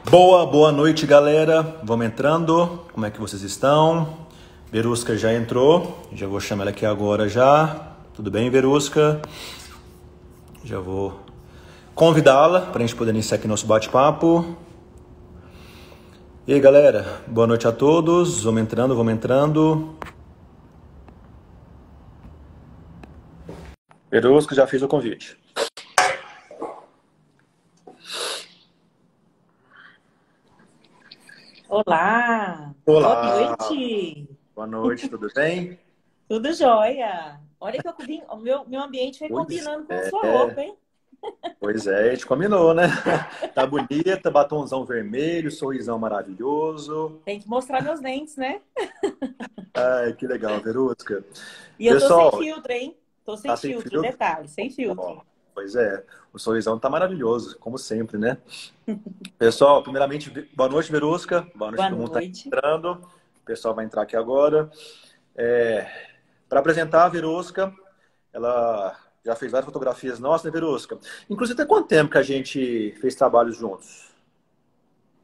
Boa noite, galera. Vamos entrando. Como é que vocês estão? Verusca já entrou. Já vou chamar ela aqui agora já. Tudo bem, Verusca? Já vou convidá-la para a gente poder iniciar aqui nosso bate-papo. E aí, galera. Boa noite a todos. Vamos entrando, vamos entrando. Verusca já fez o convite. Olá, boa Olá, noite. boa noite, tudo bem? Tudo jóia? Olha que o meu ambiente foi Pois combinando com a sua é, roupa, hein? pois é, a gente combinou, né? Tá bonita, batonzão vermelho, sorrisão maravilhoso. Tem que mostrar meus dentes, né? Ai, que legal, Verusca. E eu tô sem Pessoal, filtro, hein? Tô sem tá sem filtro, filtro? detalhe, sem Ó, filtro. pois é, o sorrisão tá maravilhoso, como sempre, né? Pessoal, primeiramente, boa noite, Verusca. Boa noite, Boa todo mundo tá noite. entrando. O pessoal vai entrar aqui agora. Para apresentar a Verusca, ela já fez várias fotografias nossas, né, Verusca? Inclusive, tem quanto tempo que a gente fez trabalhos juntos?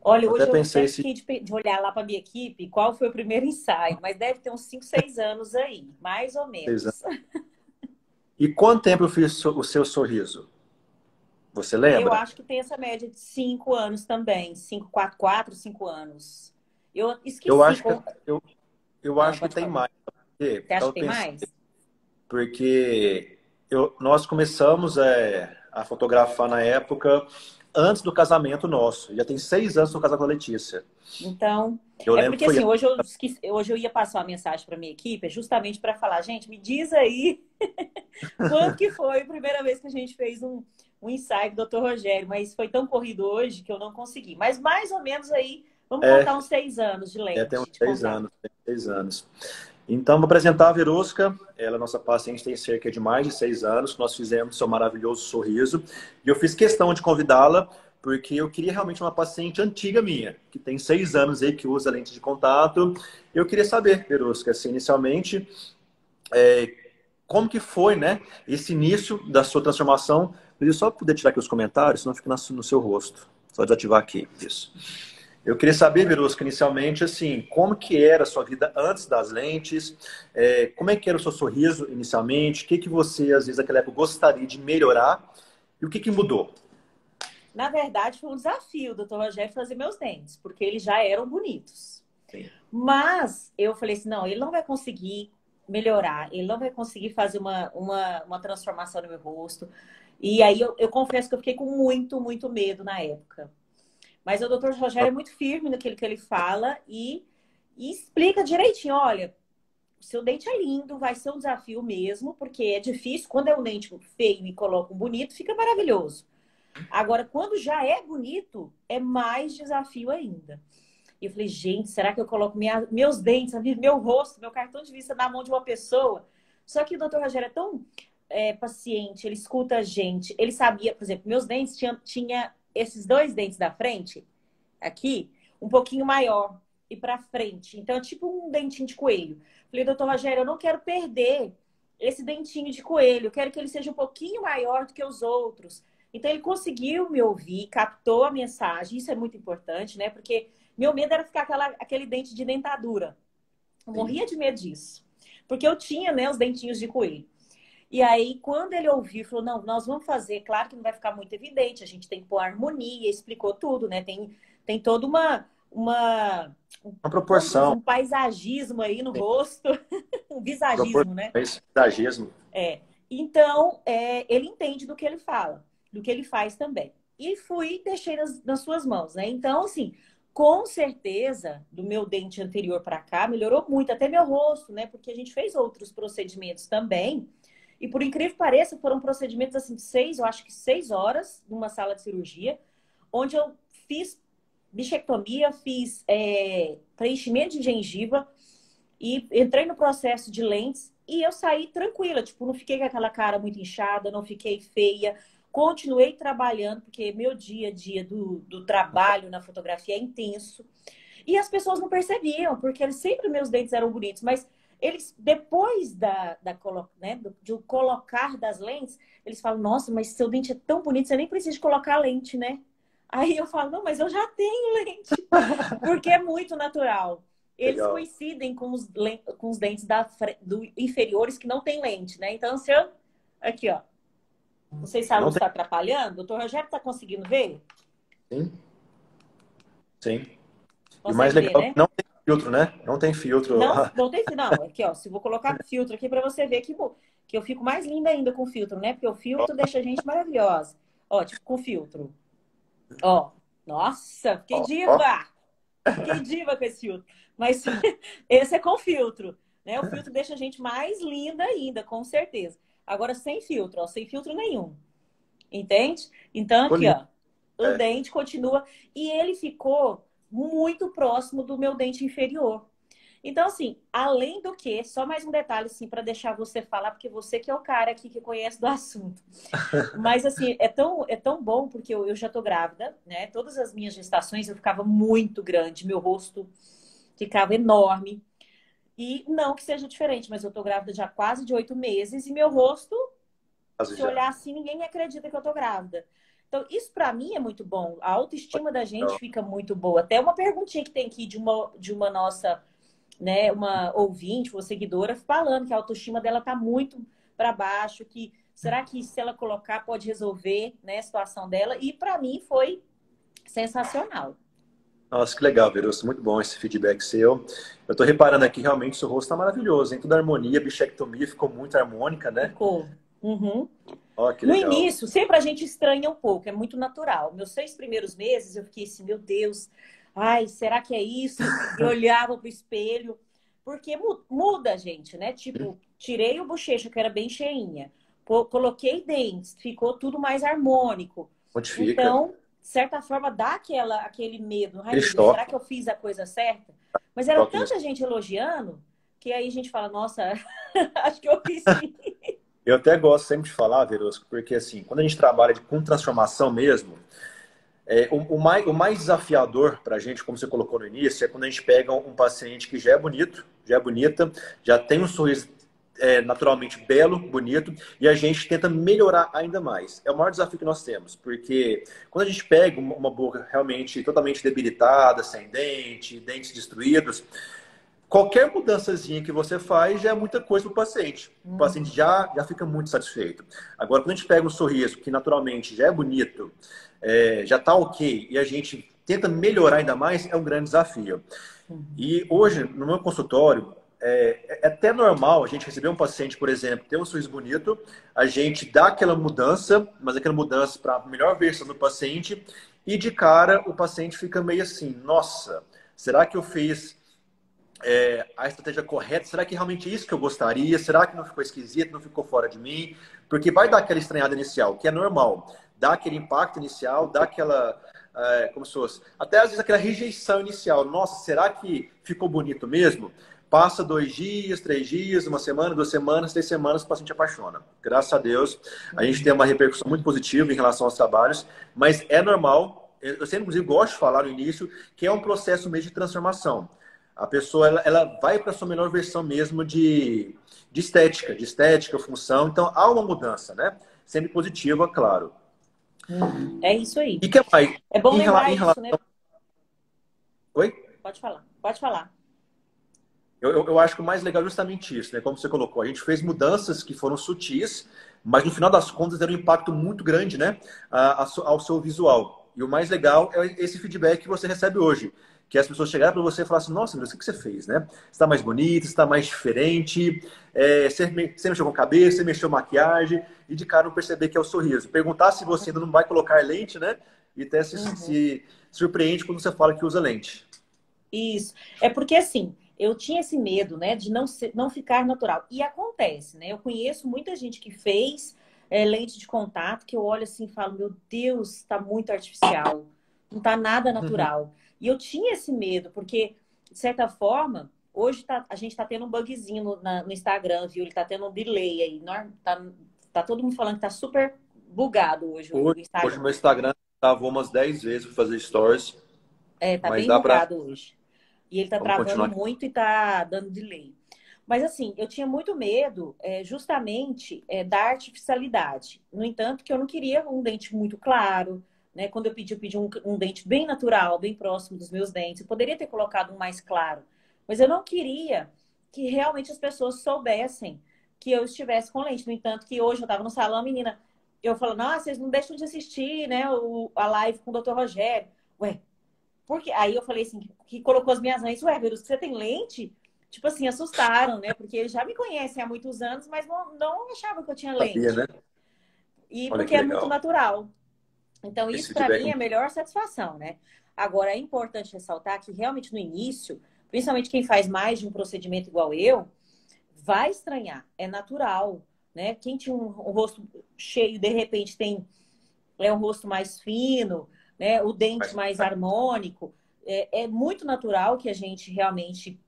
Olha, Eu até hoje eu até pensei se. fiquei de olhar lá para minha equipe qual foi o primeiro ensaio, mas deve ter uns 5, 6 anos aí, mais ou menos. E quanto tempo eu fiz o seu sorriso? Você Eu lembra? acho que tem essa média de 5 anos também, 5, 4, 4, 5 anos. Eu Eu esqueci. acho que eu acho que Pode tem falar. mais. Por quê? Você Porque eu acha tava que tem pensando, mais? porque nós começamos a fotografar na época antes do casamento nosso. Já tem 6 anos que eu casado com a Letícia. Então, Eu é lembro que porque foi. assim, hoje eu ia passar uma mensagem para minha equipe justamente para falar, gente, me diz aí quando que foi a primeira vez que a gente fez um ensaio do Dr. Rogério, mas foi tão corrido hoje que eu não consegui. Mas mais ou menos aí, vamos contar É, uns 6 anos de tem uns lente, de 6 anos. contato. Tem 6 anos. Então, vou apresentar a Verusca. Ela é nossa paciente, tem cerca de mais de 6 anos. Nós fizemos seu maravilhoso sorriso. E eu fiz questão de convidá-la, porque eu queria realmente uma paciente antiga minha, que tem 6 anos aí, que usa lente de contato. Eu queria saber, Verusca, assim, inicialmente, como que foi, né, esse início da sua transformação. Eu só poder tirar aqui os comentários, senão fica no seu rosto. Só desativar aqui, isso. Eu queria saber, Verusca, inicialmente, assim, como que era a sua vida antes das lentes, como é que era o seu sorriso inicialmente, o que que você, às vezes, naquela época, gostaria de melhorar e o que que mudou? Na verdade, foi um desafio do Dr. Rogério fazer meus dentes, porque eles já eram bonitos. Sim. Mas eu falei assim, não, ele não vai conseguir melhorar, ele não vai conseguir fazer uma transformação no meu rosto. E aí eu confesso que eu fiquei com muito medo na época. Mas o doutor Rogério é muito firme naquilo que ele fala e explica direitinho, olha, o seu dente é lindo, vai ser um desafio mesmo, porque é difícil. Quando é um dente feio e coloca um bonito, fica maravilhoso. Agora, quando já é bonito, é mais desafio ainda. E eu falei, gente, será que eu coloco meus dentes, meu rosto, meu cartão de vista na mão de uma pessoa? Só que o doutor Rogério é tão paciente, ele escuta a gente. Ele sabia, por exemplo, meus dentes tinha esses 2 dentes da frente, aqui, um pouquinho maior e para frente. Então, é tipo um dentinho de coelho. Falei, doutor Rogério, eu não quero perder esse dentinho de coelho. Eu quero que ele seja um pouquinho maior do que os outros. Então, ele conseguiu me ouvir, captou a mensagem. Isso é muito importante, né? Porque meu medo era ficar aquele dente de dentadura. Eu Sim. morria de medo disso. Porque eu tinha, né, os dentinhos de coelho. E aí, quando ele ouviu, falou, não, nós vamos fazer. Claro que não vai ficar muito evidente. A gente tem que pôr harmonia. Explicou tudo, né? Tem toda uma Uma como diz, proporção, um paisagismo aí no sim, rosto. Um visagismo, proporção, né? esse visagismo. É. Então, ele entende do que ele fala, do que ele faz também. E fui, deixei nas suas mãos, né? Então, assim, com certeza, do meu dente anterior para cá, melhorou muito, até meu rosto, né? Porque a gente fez outros procedimentos também. E por incrível que pareça, foram procedimentos assim de 6, eu acho que 6 horas, numa sala de cirurgia, onde eu fiz bichectomia, fiz preenchimento de gengiva e entrei no processo de lentes e eu saí tranquila, tipo, não fiquei com aquela cara muito inchada, não fiquei feia, continuei trabalhando, porque meu dia a dia do trabalho na fotografia é intenso. E as pessoas não percebiam, porque sempre meus dentes eram bonitos, mas eles, depois né, de colocar das lentes, eles falam, nossa, mas seu dente é tão bonito, você nem precisa de colocar lente, né? Aí eu falo, não, mas eu já tenho lente, porque é muito natural. Eles Legal. coincidem com os dentes inferiores que não tem lente, né? Então, se eu... Aqui, ó. Não sei se a Não luz tem. está atrapalhando. O doutor Rogério está conseguindo ver? Sim, sim. E o mais Consegue ver, legal é né? que não tem filtro, né? Não tem filtro. Não, não tem... Não, aqui, ó. Se eu vou colocar filtro aqui para você ver que eu fico mais linda ainda com filtro, né? Porque o filtro deixa a gente maravilhosa. Ó, tipo, com filtro. Ó. Nossa, fiquei Ó, ó. diva! Fiquei diva com esse filtro. Mas esse é com filtro, né? O filtro deixa a gente mais linda ainda, com certeza. Agora, sem filtro, ó, sem filtro nenhum. Entende? Então, Ficou aqui, lindo. ó. O É. dente continua. E ele ficou muito próximo do meu dente inferior. Então, assim, além do que, só mais um detalhe, assim, para deixar você falar, porque você que é o cara aqui que conhece do assunto. Mas, assim, é tão bom, porque eu já tô grávida, né? Todas as minhas gestações eu ficava muito grande, meu rosto ficava enorme. E não que seja diferente, mas eu tô grávida já quase de 8 meses e meu rosto, Quase se já. olhar assim, ninguém acredita que eu tô grávida. Então, isso para mim é muito bom. A autoestima da gente Então, fica muito boa. Até uma perguntinha que tem aqui de uma nossa, né, uma ouvinte, uma seguidora, falando que a autoestima dela tá muito para baixo, que será que se ela colocar pode resolver, né, a situação dela? E para mim foi sensacional. nossa, que legal, Veroso. Muito bom esse feedback seu. Eu tô reparando aqui, realmente, seu rosto tá maravilhoso, hein? Toda harmonia, a bichectomia ficou muito harmônica, né? Ficou. Uhum. Ó, que No legal. início, sempre a gente estranha um pouco, é muito natural. Meus 6 primeiros meses eu fiquei assim, meu Deus, ai, será que é isso? E olhava pro espelho, porque muda a gente, né? Tipo, tirei o bochecho, que era bem cheinha, coloquei dentes, ficou tudo mais harmônico. Modifica. Então, de certa forma, dá aquele medo, ai Aquele meu Deus, será choque, que eu fiz a coisa certa? Mas era choque tanta inicial. gente elogiando que aí a gente fala, nossa, acho que eu fiz sim. Eu até gosto sempre de falar, Verosco, porque assim, quando a gente trabalha com transformação mesmo, o mais desafiador para a gente, como você colocou no início, é quando a gente pega um paciente que já é bonito, já é bonita, já tem um sorriso naturalmente belo, bonito, e a gente tenta melhorar ainda mais. É o maior desafio que nós temos, porque quando a gente pega uma boca realmente totalmente debilitada, sem dente, dentes destruídos, qualquer mudançazinha que você faz já é muita coisa para o paciente. O paciente Uhum. já fica muito satisfeito. Agora, quando a gente pega um sorriso que naturalmente já é bonito, já está ok, e a gente tenta melhorar ainda mais, é um grande desafio. Uhum. E hoje, no meu consultório, é até normal a gente receber um paciente, por exemplo, ter um sorriso bonito, a gente dá aquela mudança, mas aquela mudança para a melhor versão do paciente, e de cara o paciente fica meio assim, nossa, será que eu fiz a estratégia correta? Será que realmente é isso que eu gostaria? Será que não ficou esquisito, não ficou fora de mim? Porque vai dar aquela estranhada inicial, que é normal. Dá aquele impacto inicial, dá aquela, como se fosse, até às vezes aquela rejeição inicial. Nossa, será que ficou bonito mesmo? Passa 2 dias, 3 dias, uma semana, 2 semanas, 3 semanas, o paciente apaixona. Graças a Deus, a gente tem Uhum. uma repercussão muito positiva em relação aos trabalhos, mas é normal. Eu sempre, inclusive, gosto de falar no início que é um processo mesmo de transformação. A pessoa ela vai para a sua melhor versão mesmo de estética, função. Então há uma mudança, né? Sempre positiva, claro. Uhum. É isso aí. E que mais? É bom Em lembrar relação. isso, né? Oi? Pode falar, pode falar. Eu acho que o mais legal é justamente isso, né? Como você colocou, a gente fez mudanças que foram sutis, mas no final das contas deram um impacto muito grande, né? Ao seu visual. E o mais legal é esse feedback que você recebe hoje. Que as pessoas chegarem para você e falar assim, nossa, Deus, o que você fez, né? Você está mais bonito, você está mais diferente, você mexeu com a cabeça, você mexeu maquiagem, e de cara não perceber que é o sorriso. Perguntar se você ainda não vai colocar lente, né? E até Uhum. se surpreende quando você fala que usa lente. Isso. É porque assim, eu tinha esse medo, né, de não ficar natural. E acontece, né? Eu conheço muita gente que fez lente de contato que eu olho assim e falo, meu Deus, está muito artificial, não está nada natural. E eu tinha esse medo, porque, de certa forma, hoje a gente está tendo um bugzinho no Instagram, viu? Ele está tendo um delay aí. Tá todo mundo falando que está super bugado hoje o Hoje Instagram. meu Instagram travou umas 10 vezes para fazer stories, É, tá mas bem dá para. bugado hoje. E ele tá Vamos travando continuar aqui. muito e tá dando delay. Mas assim, eu tinha muito medo, justamente, da artificialidade. No entanto, que eu não queria um dente muito claro, né? Quando eu pedi um dente bem natural, bem próximo dos meus dentes. Eu poderia ter colocado um mais claro, mas eu não queria que realmente as pessoas soubessem que eu estivesse com lente. No entanto, que hoje eu estava no salão, a menina, eu falo, nossa, vocês não deixam de assistir, né, a live com o Dr. Rogério. Ué, porque aí eu falei assim, que colocou as minhas lentes, ué, Verus, você tem lente? Tipo assim, assustaram, né? Porque eles já me conhecem há muitos anos, mas não achavam que eu tinha Sabia, lente. né? E Olha porque que é muito legal. natural. Então, Esse isso para feedback é mim é a melhor satisfação, né? Agora, é importante ressaltar que realmente no início, principalmente quem faz mais de um procedimento igual eu, vai estranhar, é natural, né? Quem tinha um rosto cheio, de repente tem um rosto mais fino, né? O dente mais. mais harmônico. É muito natural que a gente realmente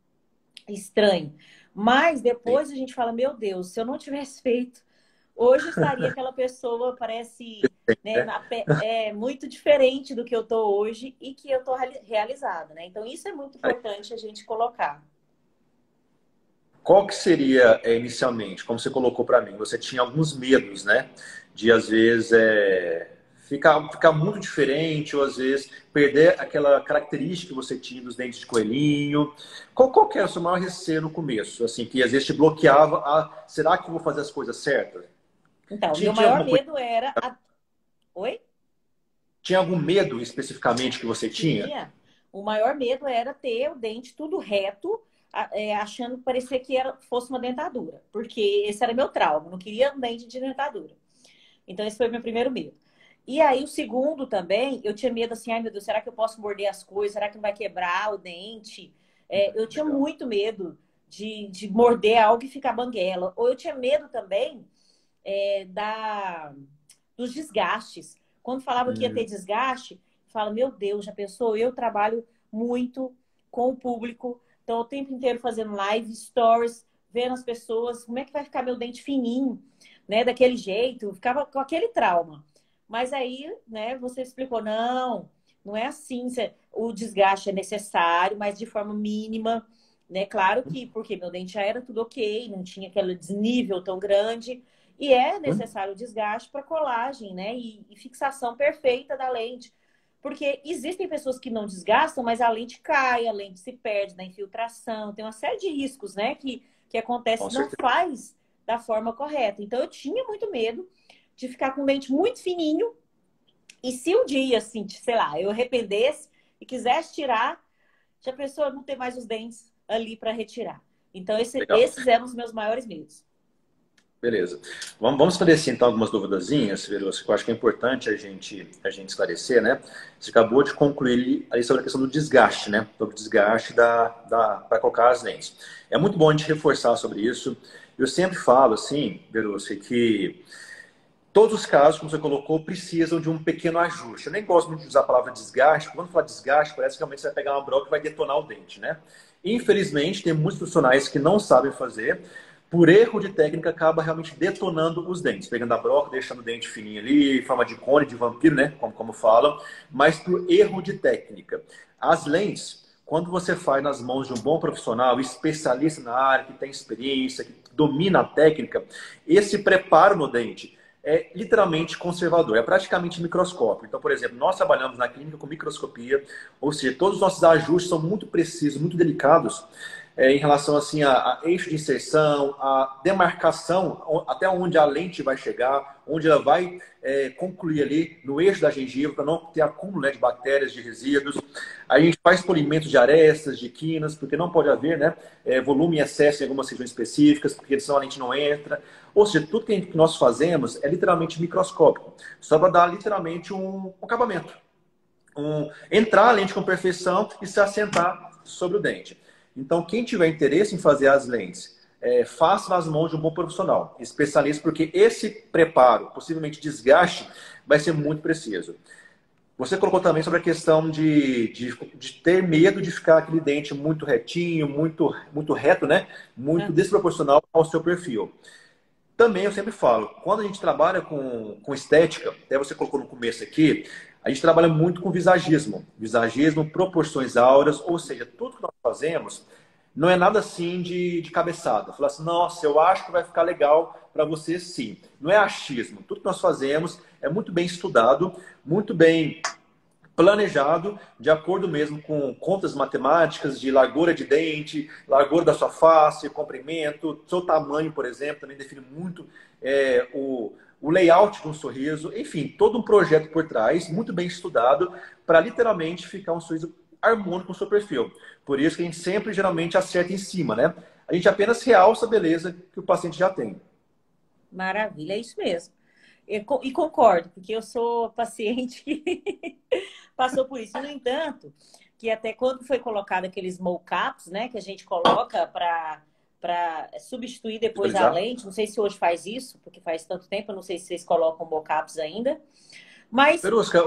estranhe. Mas depois a gente fala, meu Deus, se eu não tivesse feito, hoje estaria aquela pessoa, parece, né, Né? muito diferente do que eu tô hoje e que eu tô realizada, né? Então isso é muito importante a gente colocar. Qual que seria, inicialmente, como você colocou para mim, você tinha alguns medos, né? De, às vezes, ficar muito diferente, ou, às vezes, perder aquela característica que você tinha dos dentes de coelhinho. Qual que era o seu maior receio no começo? Assim, que, às vezes, te bloqueava será que eu vou fazer as coisas certas? Então, Tinha, meu tinha maior alguma coisa, medo era Oi? tinha algum medo especificamente que você tinha? Tinha. O maior medo era ter o dente tudo reto, achando que parecia que fosse uma dentadura. Porque esse era meu trauma. Eu não queria um dente de dentadura. Então, esse foi o meu primeiro medo. E aí, o segundo também, eu tinha medo assim, ai meu Deus, será que eu posso morder as coisas? Será que não vai quebrar o dente? Eu tinha Legal. muito medo de morder algo e ficar banguela. Ou eu tinha medo também é, da, dos desgastes. Quando falava que ia ter Hum, desgaste, fala, meu Deus, já pensou? Eu trabalho muito com o público, então o tempo inteiro fazendo live, stories, vendo as pessoas, como é que vai ficar meu dente fininho, né? Daquele jeito, ficava com aquele trauma. Mas aí, né, você explicou, não é assim, o desgaste é necessário, mas de forma mínima, né? Claro que, porque meu dente já era tudo ok, não tinha aquele desnível tão grande, e é necessário o desgaste para colagem, né? E fixação perfeita da lente. Porque existem pessoas que não desgastam, mas a lente cai, a lente se perde na infiltração, tem uma série de riscos, né? Que acontece com se não certeza. faz da forma correta. Então eu tinha muito medo de ficar com o dente muito fininho. E se um dia, assim, sei lá, eu arrependesse e quisesse tirar, já pensou eu não ter mais os dentes ali para retirar. Então, Legal. esses eram os meus maiores medos. Beleza. Vamos esclarecer então algumas duvidazinhas, Veloso, que eu acho que é importante a gente esclarecer, né? Você acabou de concluir ali sobre a questão do desgaste, né? Sobre o desgaste para colocar as lentes. É muito bom a gente reforçar sobre isso. Eu sempre falo, assim, Veloso, que todos os casos, como você colocou, precisam de um pequeno ajuste. Eu nem gosto muito de usar a palavra desgaste, porque quando fala desgaste, parece que realmente você vai pegar uma broca e vai detonar o dente, né? Infelizmente, tem muitos profissionais que não sabem fazer, por erro de técnica, acaba realmente detonando os dentes, pegando a broca, deixando o dente fininho ali, em forma de cone, de vampiro, né? Como falam, mas por erro de técnica. As lentes, quando você faz nas mãos de um bom profissional, especialista na área, que tem experiência, que domina a técnica, esse preparo no dente é literalmente conservador, é praticamente microscópio. Então, por exemplo, nós trabalhamos na clínica com microscopia, ou seja, todos os nossos ajustes são muito precisos, muito delicados, em relação assim a eixo de inserção, a demarcação, até onde a lente vai chegar, onde ela vai concluir ali no eixo da gengiva, para não ter acúmulo, né, de bactérias, de resíduos. A gente faz polimento de arestas, de quinas, porque não pode haver, né, volume em excesso em algumas regiões específicas, porque senão a lente não entra. Ou seja, tudo que nós fazemos é literalmente microscópico, só para dar literalmente um acabamento. Entrar a lente com perfeição e se assentar sobre o dente. Então, quem tiver interesse em fazer as lentes, faça nas mãos de um bom profissional, especialista, porque esse preparo, possivelmente desgaste, vai ser muito preciso. Você colocou também sobre a questão de ter medo de ficar aquele dente muito retinho, muito reto, né? Muito Aham. desproporcional ao seu perfil. Também eu sempre falo, quando a gente trabalha com estética, até você colocou no começo aqui, a gente trabalha muito com visagismo. Visagismo, proporções áureas, ou seja, tudo que nós fazemos não é nada assim de cabeçada. Falar assim, nossa, eu acho que vai ficar legal para você sim. Não é achismo. Tudo que nós fazemos é muito bem estudado, muito bem planejado, de acordo mesmo com contas matemáticas de largura de dente, largura da sua face, comprimento, seu tamanho, por exemplo, também define muito o layout de um sorriso. Enfim, todo um projeto por trás, muito bem estudado, para literalmente ficar um sorriso harmônico com o seu perfil. Por isso que a gente sempre, geralmente, acerta em cima, né? A gente apenas realça a beleza que o paciente já tem. Maravilha, é isso mesmo. E concordo, porque eu sou paciente que passou por isso. No entanto, que até quando foi colocado aqueles mockups, né, que a gente coloca para substituir depois a Utilizar. lente, não sei se hoje faz isso, porque faz tanto tempo, eu não sei se vocês colocam mockups ainda, mas Perusca,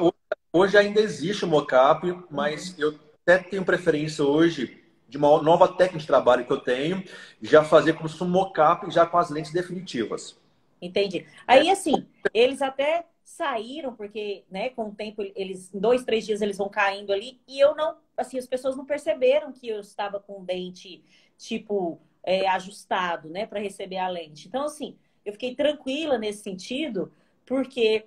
hoje ainda existe o mockup, mas uhum, eu até tenho preferência hoje de uma nova técnica de trabalho que eu tenho, já fazer como se fosse um mockup já com as lentes definitivas. entendi. Né? Aí assim, eles até saíram, porque, né, com o tempo, eles, em 2, 3 dias eles vão caindo ali, e eu não, assim, as pessoas não perceberam que eu estava com o dente, tipo, ajustado, né, para receber a lente. Então, assim, eu fiquei tranquila nesse sentido, porque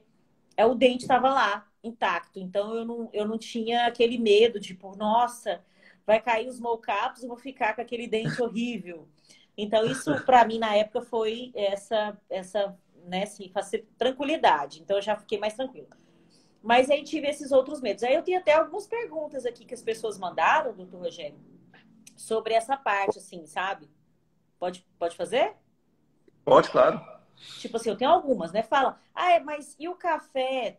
o dente estava lá, intacto. Então, eu não tinha aquele medo, tipo, nossa, vai cair os mockups, eu vou ficar com aquele dente horrível. Então, isso para mim na época foi essa né, assim, tranquilidade. Então, eu já fiquei mais tranquila. Mas aí tive esses outros medos. Aí eu tenho até algumas perguntas aqui que as pessoas mandaram, doutor Rogério, sobre essa parte, assim, sabe? Pode fazer? Pode, claro. Tipo assim, eu tenho algumas, né? Fala, mas e o café?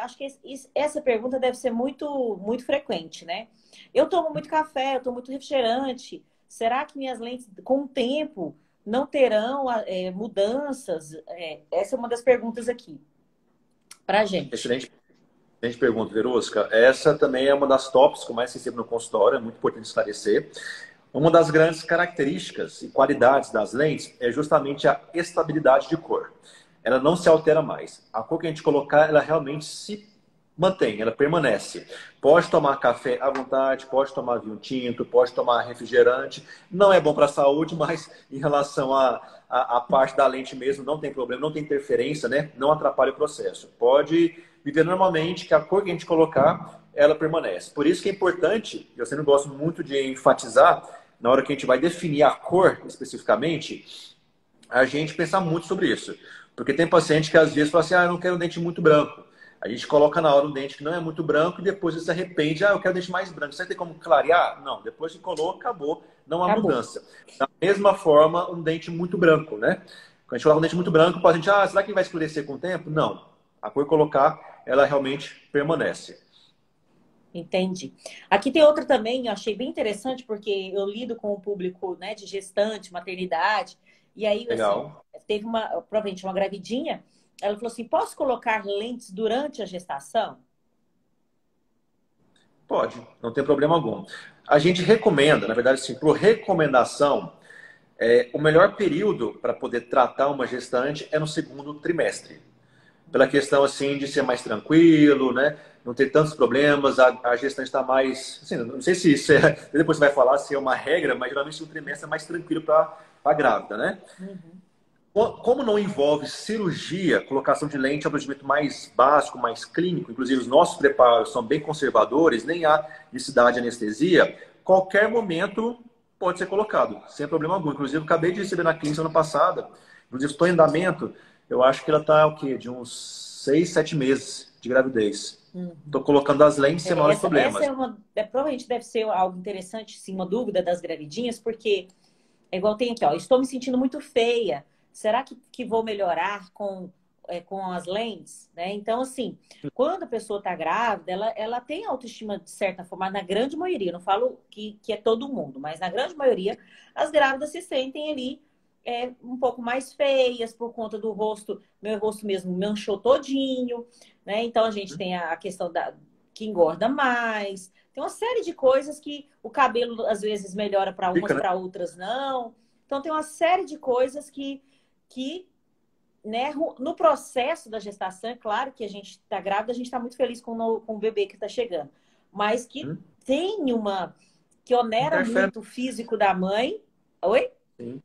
Acho que essa pergunta deve ser muito, muito frequente, né? Eu tomo muito café, eu tomo muito refrigerante. Será que minhas lentes, com o tempo, não terão mudanças? Essa é uma das perguntas aqui pra gente. Excelente, excelente pergunta, Verusca. Essa também é uma das tops que eu mais recebo no consultório, é muito importante esclarecer. Uma das grandes características e qualidades das lentes é justamente a estabilidade de cor. Ela não se altera mais. A cor que a gente colocar, ela realmente se mantém, ela permanece. Pode tomar café à vontade, pode tomar vinho tinto, pode tomar refrigerante. Não é bom para a saúde, mas em relação à parte da lente mesmo, não tem problema, não tem interferência, né? Não atrapalha o processo. Pode viver normalmente, que a cor que a gente colocar, ela permanece. Por isso que é importante, eu sempre gosto muito de enfatizar, na hora que a gente vai definir a cor especificamente, a gente pensar muito sobre isso. Porque tem paciente que às vezes fala assim, eu não quero um dente muito branco. A gente coloca na hora um dente que não é muito branco e depois ele se arrepende, eu quero um dente mais branco. Você tem como clarear? Não, depois que colou, acabou, não há Acabou. mudança. Da mesma forma, um dente muito branco, né? Quando a gente coloca um dente muito branco, o paciente, será que vai escurecer com o tempo? Não. A cor que colocar, ela realmente permanece. Entendi. Aqui tem outra também, eu achei bem interessante, porque eu lido com o público, né, de gestante, maternidade, e aí, assim, Legal. teve provavelmente uma gravidinha, ela falou assim, posso colocar lentes durante a gestação? Pode, não tem problema algum. A gente recomenda, na verdade, sim, por recomendação, o melhor período para poder tratar uma gestante é no segundo trimestre. Pela questão assim de ser mais tranquilo, né? Não ter tantos problemas, a gestante está mais. Assim, não sei se isso é. Depois você vai falar se é uma regra, mas geralmente o trimestre é mais tranquilo para a grávida, né? Uhum. Como não envolve cirurgia, colocação de lente é um procedimento mais básico, mais clínico, inclusive os nossos preparos são bem conservadores, nem há necessidade de anestesia, qualquer momento pode ser colocado, sem problema algum. Inclusive, eu acabei de receber na clínica ano passada, inclusive estou em andamento, eu acho que ela está o quê? De uns 6, 7 meses de gravidez. Uhum. Estou colocando as lentes sem maiores Essa problemas. provavelmente deve ser algo interessante, sim, uma dúvida das gravidinhas, porque é igual tem aqui, ó, estou me sentindo muito feia. Será que vou melhorar com as lentes? Né? Então, assim, quando a pessoa está grávida, ela tem autoestima de certa forma, na grande maioria, eu não falo que é todo mundo, mas na grande maioria, as grávidas se sentem ali um pouco mais feias por conta do rosto, meu rosto mesmo manchou todinho, né? Então a gente tem a questão que engorda mais, tem uma série de coisas que o cabelo às vezes melhora para umas, Fica, né? para outras não. Então tem uma série de coisas que né, no processo da gestação, é claro que a gente está grávida, a gente está muito feliz com o bebê que está chegando, mas que tem que onera Interfere. muito o físico da mãe. Oi? Sim.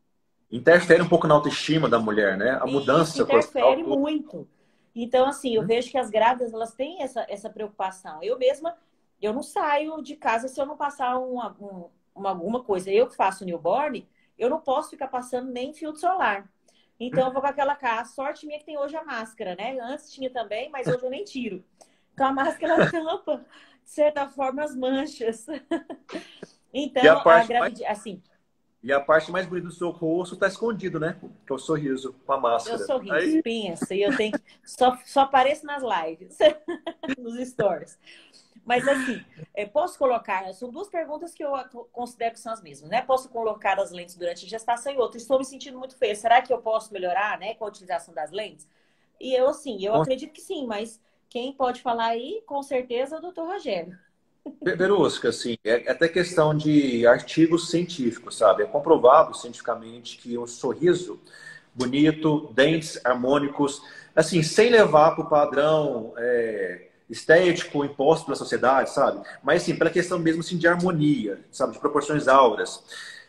interfere um pouco na autoestima da mulher, né? A E isso mudança corporal. interfere muito. Então, assim, eu vejo que as grávidas, elas têm essa preocupação. Eu mesma, eu não saio de casa se eu não passar alguma coisa. Eu que faço newborn, eu não posso ficar passando nem filtro solar. Então, eu vou com aquela cara. A sorte minha é que tem hoje a máscara, né? Antes tinha também, mas hoje eu nem tiro. Então, a máscara tampa, de certa forma, as manchas. E a Então, a parte mais, gravidez, assim, e a parte mais bonita do seu rosto está escondido, né? Que é o sorriso com a meu máscara. sorriso, Aí, pensa, e eu tenho que. Só apareço nas lives, nos stories. Mas assim, posso colocar. São duas perguntas que eu considero que são as mesmas, né? Posso colocar as lentes durante a gestação e outra. Estou me sentindo muito feia. Será que eu posso melhorar, né, com a utilização das lentes? E eu, assim, eu com acredito que sim, mas quem pode falar aí, com certeza, é o doutor Rogério. Verusca, assim, é até questão de artigos científicos, sabe? É comprovado cientificamente que um sorriso bonito, dentes harmônicos, assim, sem levar para o padrão estético imposto pela sociedade, sabe? Mas, assim, pela questão mesmo assim, de harmonia, sabe? De proporções áureas.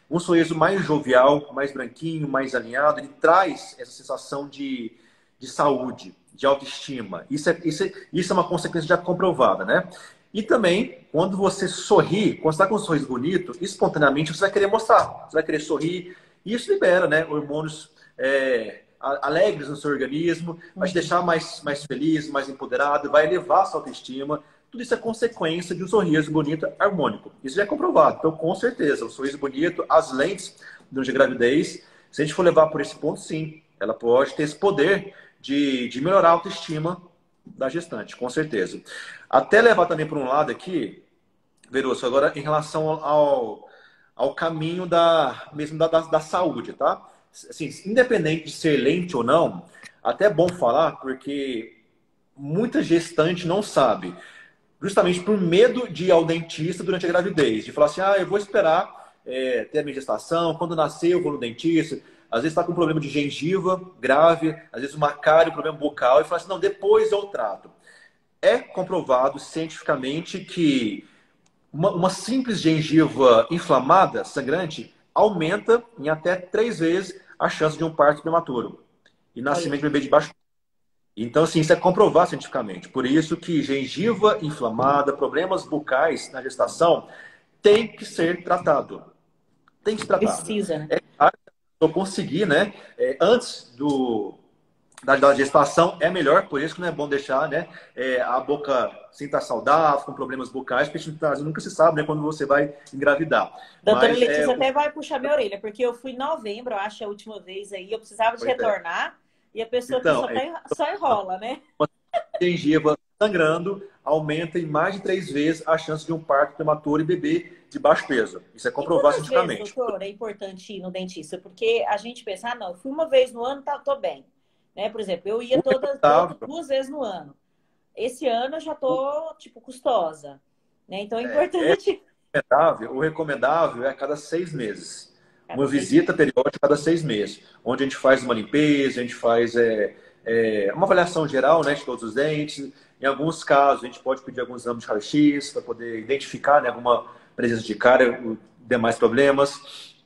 Um sorriso mais jovial, mais branquinho, mais alinhado, ele traz essa sensação de saúde, de autoestima. Isso é uma consequência já comprovada, né? E também, quando você sorri, quando você está com um sorriso bonito, espontaneamente você vai querer mostrar, você vai querer sorrir. E isso libera, né, hormônios alegres no seu organismo, vai te deixar mais feliz, mais empoderado, vai elevar a sua autoestima. Tudo isso é consequência de um sorriso bonito harmônico. Isso já é comprovado. Então, com certeza, o sorriso bonito, as lentes durante a gravidez, se a gente for levar por esse ponto, sim, ela pode ter esse poder de melhorar a autoestima da gestante, com certeza. Até levar também para um lado aqui, Veroso, agora em relação ao caminho mesmo da saúde, tá? Assim, independente de ser lente ou não, até é bom falar, porque muita gestante não sabe, justamente por medo de ir ao dentista durante a gravidez, de falar assim, eu vou esperar ter a minha gestação, quando nascer eu vou no dentista. Às vezes está com um problema de gengiva grave, às vezes uma cárie, um problema bucal, e fala assim, não, depois eu trato. É comprovado cientificamente que uma simples gengiva inflamada, sangrante, aumenta em até 3 vezes a chance de um parto prematuro e Olha nascimento de aí. bebê de baixo. Então, assim, isso é comprovado cientificamente. Por isso que gengiva inflamada, problemas bucais na gestação, tem que ser tratado. Tem que ser tratado. Precisa, né? É claro que eu conseguir, né, antes da gestação é melhor, por isso que não é bom deixar, né, a boca sem estar saudável, com problemas bucais, porque a gente nunca se sabe, né, quando você vai engravidar. Doutora Mas Letícia até vai puxar minha orelha, porque eu fui em novembro, eu acho, a última vez aí, eu precisava de pois é. retornar, e a pessoa aqui Então, só enrola, né? gengiva sangrando aumenta em mais de 3 vezes a chance de um parto prematuro e bebê de baixo peso. Isso é E comprovado quantas vezes, cientificamente. doutor, é importante ir no dentista? Porque a gente pensa, não, eu fui uma vez no ano, tô bem. Né? Por exemplo, eu ia O recomendável, 2 vezes no ano. Esse ano eu já tô, tipo, custosa. Né? Então é é importante o recomendável é a cada 6 meses. cada Uma 6 meses. visita periódica a cada 6 meses, onde a gente faz uma limpeza, a gente faz uma avaliação geral, né, de todos os dentes. Em alguns casos, a gente pode pedir alguns exames de raio-x para poder identificar, né, alguma presença de cárie ou demais problemas.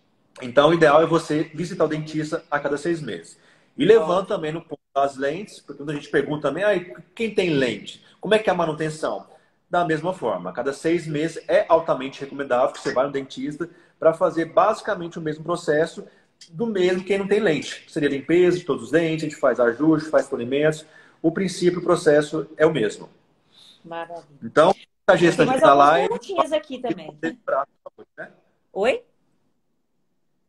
Então, o ideal é você visitar o dentista a cada 6 meses. E levando Ótimo. também no ponto das lentes, porque quando a gente pergunta também, quem tem lente? Como é que é a manutenção? Da mesma forma, a cada 6 meses é altamente recomendável que você vá no dentista para fazer basicamente o mesmo processo do mesmo quem não tem lente. Seria limpeza de todos os dentes, a gente faz ajuste, faz polimentos. O princípio, o processo é o mesmo. Maravilha. Então, a Eu tenho gestante mais aqui na algumas live, perguntinhas aqui também. né? Oi?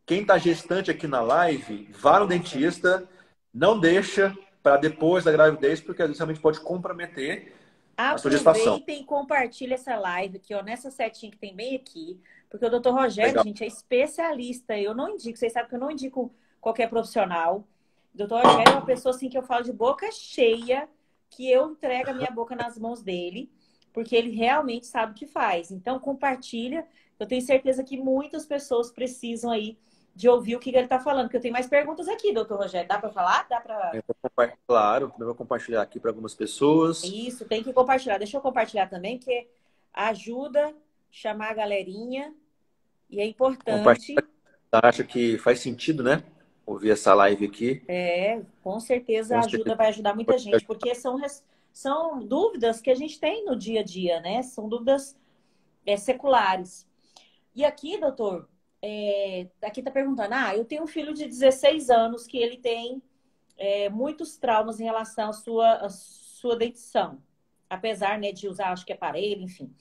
Quem está gestante aqui na live, vá no dentista, não deixa para depois da gravidez, porque às vezes realmente pode comprometer a sua gestação. Aproveitem e compartilhem essa live aqui, ó, nessa setinha que tem bem aqui, porque o doutor Rogério, Legal. gente, é especialista. Eu não indico, vocês sabem que eu não indico qualquer profissional. O doutor Rogério é uma pessoa assim que eu falo de boca cheia, que eu entrego a minha boca nas mãos dele, porque ele realmente sabe o que faz. Então, compartilha. Eu tenho certeza que muitas pessoas precisam aí de ouvir o que ele está falando, porque eu tenho mais perguntas aqui, doutor Rogério. Dá para falar? Dá para. Claro, eu vou compartilhar aqui para algumas pessoas. Isso, tem que compartilhar. Deixa eu compartilhar também, que ajuda a chamar a galerinha e é Compartilhar, importante. acha que faz sentido, né? ouvir essa live aqui. Com certeza Com certeza. vai ajudar muita gente, porque são dúvidas que a gente tem no dia a dia, né? São dúvidas seculares. E aqui, doutor, aqui está perguntando, eu tenho um filho de 16 anos que ele tem muitos traumas em relação à sua dentição, apesar, né, de usar, acho que aparelho, enfim.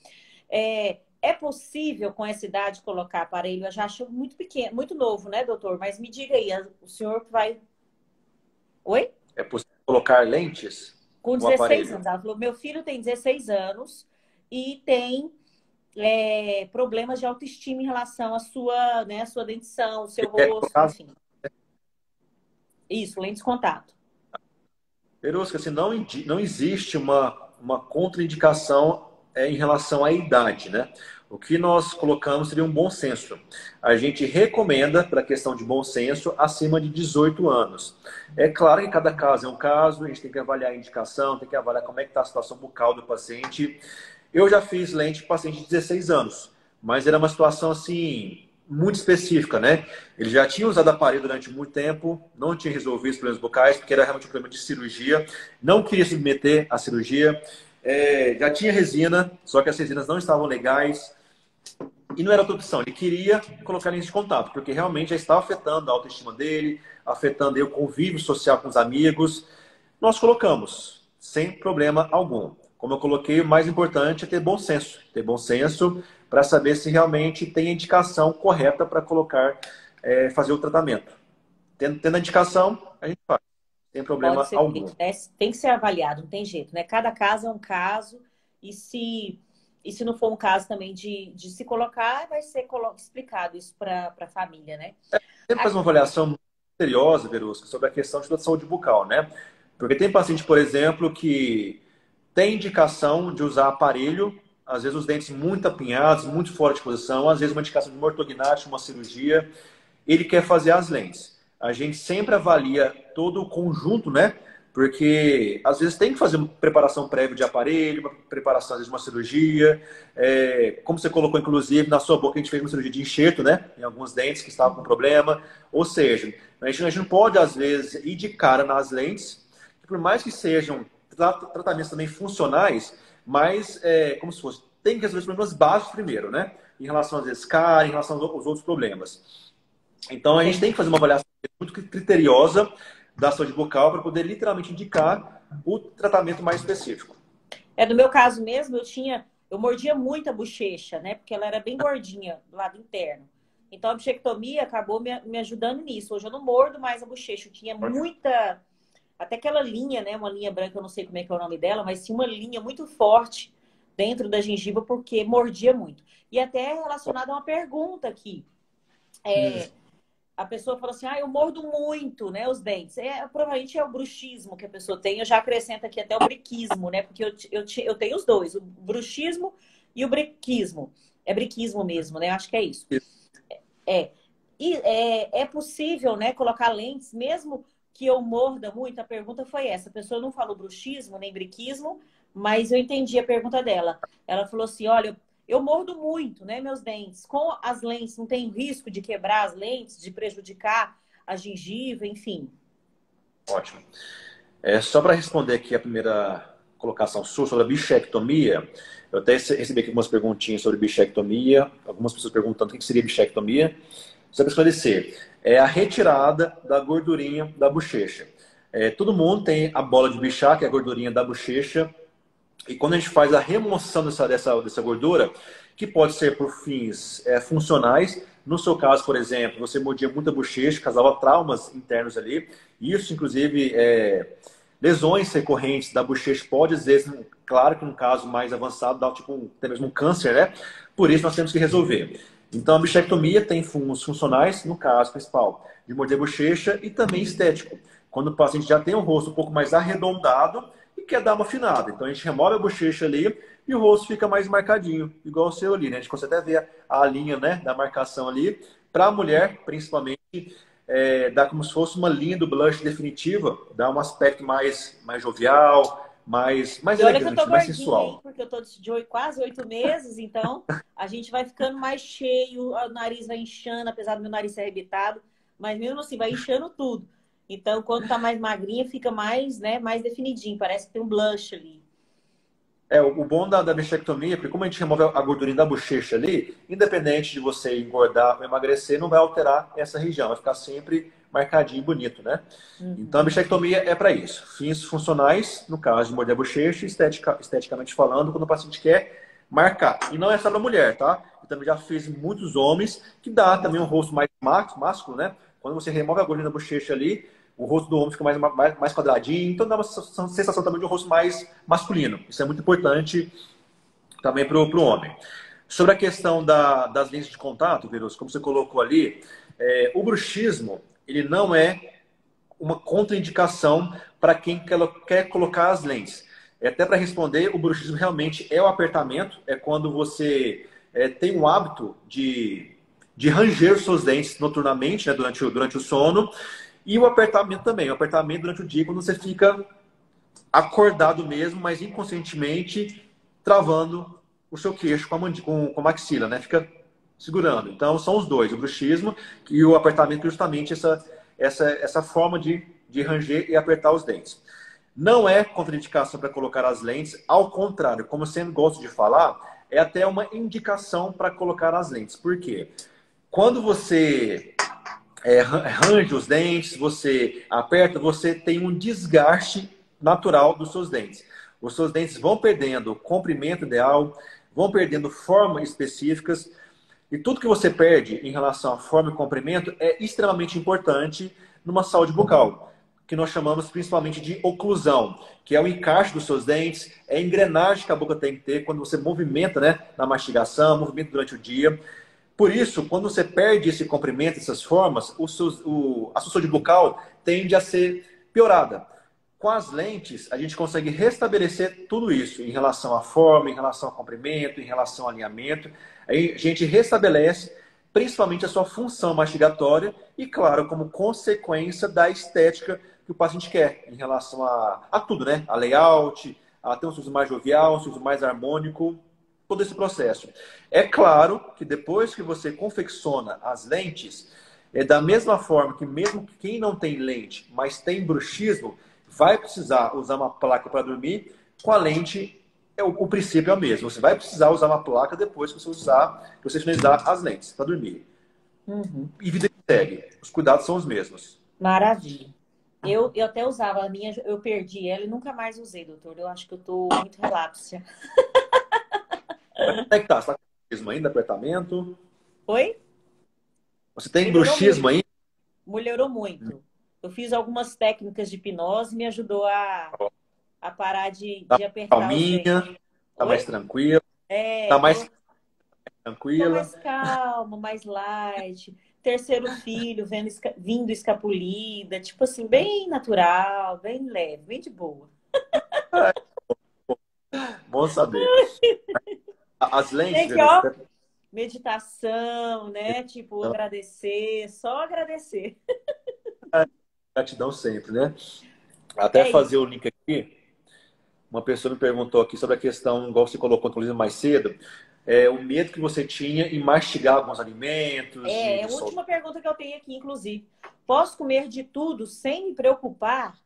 É possível, com essa idade, colocar aparelho? Eu já acho muito pequeno, muito novo, né, doutor? Mas me diga aí, o senhor vai... Oi? É possível colocar lentes Com no 16 aparelho? anos. Ela falou, meu filho tem 16 anos e tem problemas de autoestima em relação à sua dentição, ao seu Quer rosto, colocar? enfim. Isso, lentes de contato. Verusca, assim, não existe uma contraindicação em relação à idade, né? O que nós colocamos seria um bom senso. A gente recomenda, para a questão de bom senso, acima de 18 anos. É claro que cada caso é um caso, a gente tem que avaliar a indicação, tem que avaliar como é que está a situação bucal do paciente. Eu já fiz lente para paciente de 16 anos, mas era uma situação assim muito específica, né? Ele já tinha usado aparelho durante muito tempo, não tinha resolvido os problemas bucais, porque era realmente um problema de cirurgia, não queria submeter à cirurgia, já tinha resina, só que as resinas não estavam legais, e não era outra opção. Ele queria colocar lentes de contato, porque realmente já estava afetando a autoestima dele, afetando o convívio social com os amigos. Nós colocamos, sem problema algum. Como eu coloquei, o mais importante é ter bom senso. Ter bom senso para saber se realmente tem a indicação correta para colocar, fazer o tratamento. Tendo a indicação, a gente faz, sem Pode problema ser algum. feito, né? Tem que ser avaliado, não tem jeito, né? Cada caso é um caso, e se não for um caso também de se colocar, vai ser explicado isso para a família, né? Sempre faz uma avaliação muito seriosa, Verusca, sobre a questão da saúde bucal, né? Porque tem paciente, por exemplo, que tem indicação de usar aparelho, às vezes os dentes muito apinhados, muito fora de posição, às vezes uma indicação de uma ortognática, uma cirurgia, ele quer fazer as lentes. A gente sempre avalia todo o conjunto, né? Porque às vezes tem que fazer uma preparação prévia de aparelho, uma preparação às vezes de uma cirurgia. Como você colocou, inclusive, na sua boca, a gente fez uma cirurgia de enxerto, né? Em alguns dentes que estavam com problema. Ou seja, a gente não pode, às vezes, ir de cara nas lentes, que por mais que sejam tratamentos também funcionais, mas como se fosse, tem que resolver os problemas básicos primeiro, né? Em relação às vezes cárie, em relação aos outros problemas. Então a gente tem que fazer uma avaliação muito criteriosa da saúde bucal para poder literalmente indicar o tratamento mais específico. No meu caso mesmo, eu mordia muito a bochecha, né? Porque ela era bem gordinha do lado interno. Então a bichectomia acabou me ajudando nisso. Hoje eu não mordo mais a bochecha. Eu tinha muita, até aquela linha, né? Uma linha branca, eu não sei como é que é o nome dela, mas tinha uma linha muito forte dentro da gengiva porque mordia muito. E até relacionado a uma pergunta aqui. A pessoa falou assim, eu mordo muito, né, os dentes. Provavelmente é o bruxismo que a pessoa tem. Eu já acrescento aqui até o briquismo, né? Porque eu tenho os dois, o bruxismo e o briquismo. É briquismo mesmo, né? Acho que é isso. E é possível, né, colocar lentes, mesmo que eu morda muito? A pergunta foi essa. A pessoa não falou bruxismo nem briquismo, mas eu entendi a pergunta dela. Ela falou assim, olha, eu mordo muito, né, meus dentes. Com as lentes, não tem risco de quebrar as lentes, de prejudicar a gengiva, enfim. Ótimo. Só para responder aqui a primeira colocação sua sobre a bichectomia, eu até recebi aqui algumas perguntinhas sobre bichectomia, algumas pessoas perguntando o que seria bichectomia. Só para esclarecer, é a retirada da gordurinha da bochecha. Todo mundo tem a bola de Bichat, que é a gordurinha da bochecha, e quando a gente faz a remoção dessa gordura, que pode ser por fins funcionais, no seu caso, por exemplo, você mordia muita bochecha, causava traumas internos ali, isso, inclusive, lesões recorrentes da bochecha pode, às vezes, claro que num caso mais avançado, dar tipo até mesmo um câncer, né? Por isso nós temos que resolver. Então, a bichectomia tem fungos funcionais, no caso principal, de morder bochecha e também estético. Quando o paciente já tem um rosto um pouco mais arredondado e quer dar uma afinada. Então, a gente remove a bochecha ali e o rosto fica mais marcadinho, igual o seu ali, né? A gente consegue até ver a linha, né, da marcação ali. Para a mulher, principalmente, dá como se fosse uma linha do blush definitiva, dá um aspecto mais jovial, mais E olha que eu tô elegante, mais gordinha, hein? sensual. Porque eu tô de quase 8 meses, então a gente vai ficando mais cheio, o nariz vai inchando, apesar do meu nariz ser arrebitado. mas mesmo assim vai inchando tudo. Então, quando tá mais magrinha, fica mais, né, mais definidinho. Parece que tem um blush ali. O bom da bichectomia, porque como a gente remove a gordurinha da bochecha ali, independente de você engordar ou emagrecer, não vai alterar essa região, vai ficar sempre marcadinho e bonito, né? Então a Uhum. bichectomia é para isso. Fins funcionais, no caso de morder a bochecha, esteticamente falando, quando o paciente quer marcar. E não é só para mulher, tá? Eu também já fiz muitos homens, que dá também um rosto mais másculo, né? Quando você remove a gordura da bochecha ali, o rosto do homem fica mais quadradinho, então dá uma sensação também de um rosto mais masculino. Isso é muito importante também para o homem. Sobre a questão das lentes de contato, Virus, como você colocou ali, o bruxismo, ele não é uma contraindicação para quem quer colocar as lentes. Até para responder, o bruxismo realmente é o apertamento, é quando você tem o hábito de ranger os seus dentes noturnamente, né, durante o sono, e o apertamento também. O apertamento durante o dia, quando você fica acordado mesmo, mas inconscientemente travando o seu queixo com a maxila, né? Fica segurando. Então, são os dois, o bruxismo e o apertamento, justamente essa forma de ranger e apertar os dentes. Não é contraindicação para colocar as lentes, ao contrário, como eu sempre gosto de falar, é até uma indicação para colocar as lentes. Por quê? Quando você range os dentes, você aperta, você tem um desgaste natural dos seus dentes. Os seus dentes vão perdendo comprimento ideal, vão perdendo formas específicas, e tudo que você perde em relação à forma e comprimento é extremamente importante numa saúde bucal, que nós chamamos principalmente de oclusão, que é o encaixe dos seus dentes, é a engrenagem que a boca tem que ter quando você movimenta, né, na mastigação, movimento durante o dia. Por isso, quando você perde esse comprimento, essas formas, a sua saúde bucal tende a ser piorada. Com as lentes, a gente consegue restabelecer tudo isso em relação à forma, em relação ao comprimento, em relação ao alinhamento. Aí a gente restabelece principalmente a sua função mastigatória e, claro, como consequência da estética que o paciente quer em relação a tudo, né? A layout, a ter um sorriso mais jovial, um sorriso mais harmônico, todo esse processo. É claro que depois que você confecciona as lentes, é da mesma forma que mesmo quem não tem lente, mas tem bruxismo, vai precisar usar uma placa para dormir, com a lente o princípio é o mesmo. Você vai precisar usar uma placa depois que você finalizar as lentes para dormir. Uhum. E vida que segue. Os cuidados são os mesmos. Maravilha. Eu até usava a minha, eu perdi ela e nunca mais usei, doutor. Eu acho que eu tô muito relapse. Mas como é que tá? Você tá com bruxismo ainda, apertamento? Oi? Você tem Melhorou bruxismo muito. ainda? Melhorou muito. Eu fiz algumas técnicas de hipnose e me ajudou a parar Tá de apertar os dentes. calminha? Tá mais Oi? tranquila? É, Tá mais tô tranquila? mais calma, mais light. Terceiro filho, vindo escapulida, tipo assim, bem natural, bem leve, bem de boa. Bom saber. As lentes, Tem que, Verusca, ó, meditação, né? Tipo, agradecer, só agradecer. gratidão sempre, né? Até É fazer isso. o link aqui, uma pessoa me perguntou aqui sobre a questão, igual você colocou inclusive mais cedo, o medo que você tinha em mastigar alguns alimentos, É de a soltar. última pergunta que eu tenho aqui, inclusive. Posso comer de tudo sem me preocupar?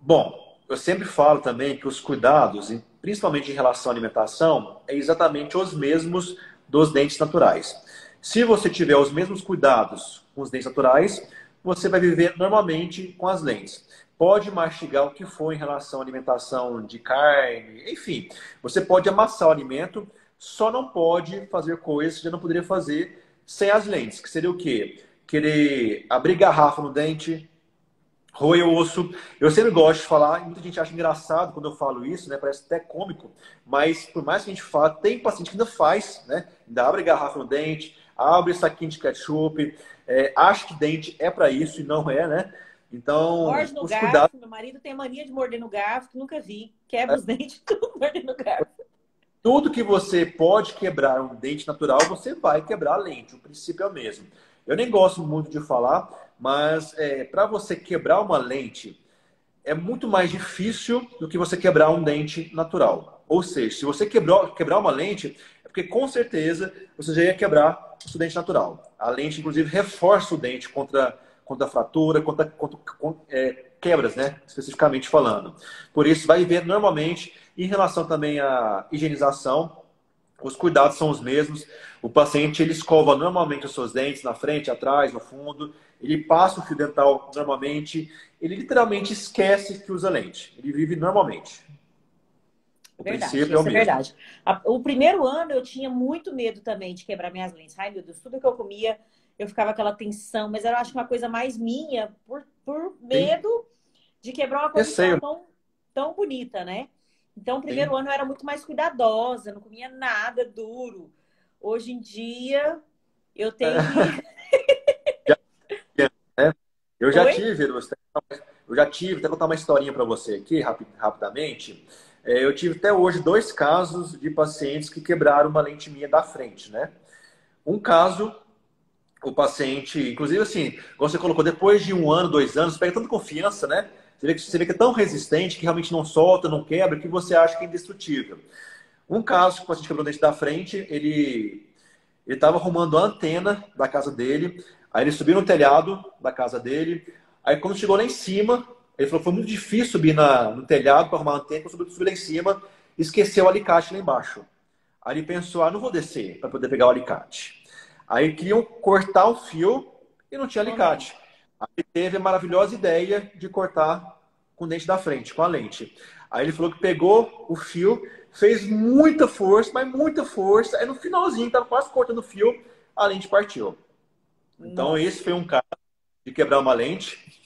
Bom, eu sempre falo também que os cuidados, principalmente em relação à alimentação, é exatamente os mesmos dos dentes naturais. Se você tiver os mesmos cuidados com os dentes naturais, você vai viver normalmente com as lentes. Pode mastigar o que for em relação à alimentação de carne, enfim. Você pode amassar o alimento, só não pode fazer coisas que já não poderia fazer sem as lentes, que seria o quê? Querer abrir garrafa no dente, roer o osso. Eu sempre gosto de falar, e muita gente acha engraçado quando eu falo isso, né? Parece até cômico, mas por mais que a gente fale, tem paciente que ainda faz, né? Ainda abre garrafa no dente, abre saquinho de ketchup, acha que dente é para isso e não é, né? Então, Morde no os cuidados. garfo. Meu marido tem mania de morder no garfo, que nunca vi. Quebra os dentes, tudo mordendo no garfo. Tudo que você pode quebrar um dente natural, você vai quebrar a lente. O princípio é o mesmo. Eu nem gosto muito de falar, mas para você quebrar uma lente, é muito mais difícil do que você quebrar um dente natural. Ou seja, se você quebrar uma lente, é porque com certeza você já ia quebrar o seu dente natural. A lente, inclusive, reforça o dente contra fratura, quebras, né? Especificamente falando. Por isso, vai ver normalmente, em relação também à higienização, os cuidados são os mesmos. O paciente, ele escova normalmente os seus dentes na frente, atrás, no fundo. Ele passa o fio dental normalmente. Ele literalmente esquece que usa lente. Ele vive normalmente. O Verdade, princípio é o isso é mesmo. verdade. O primeiro ano eu tinha muito medo também de quebrar minhas lentes. Ai, meu Deus, tudo que eu comia, eu ficava aquela tensão. Mas eu acho que uma coisa mais minha, por Sim. medo de quebrar uma coisa que estava Receio. tão bonita, né? Então, o primeiro Sim. ano eu era muito mais cuidadosa, não comia nada duro. Hoje em dia, eu tenho que... Né? Eu já Oi? tive, até contar uma historinha para você aqui, rapidamente. Eu tive até hoje 2 casos de pacientes que quebraram uma lente minha da frente, né? Um caso, o paciente, inclusive assim, como você colocou, depois de 1 ano, 2 anos, pega tanta confiança, né? Você vê que é tão resistente, que realmente não solta, não quebra, que você acha que é indestrutível. Um caso que o paciente quebrou o dente da frente, ele estava arrumando a antena da casa dele. Aí ele subiu no telhado da casa dele. Aí quando chegou lá em cima, ele falou que foi muito difícil subir no telhado para arrumar a antena. Quando subiu lá em cima, esqueceu o alicate lá embaixo. Aí ele pensou, não vou descer para poder pegar o alicate. Aí queriam cortar o fio e não tinha Oh, não. alicate. Aí ele teve a maravilhosa ideia de cortar com o dente da frente, com a lente. Aí ele falou que pegou o fio, fez muita força, mas muita força. Aí no finalzinho, estava quase cortando o fio, a lente partiu. Então esse Nossa. foi um caso de quebrar uma lente.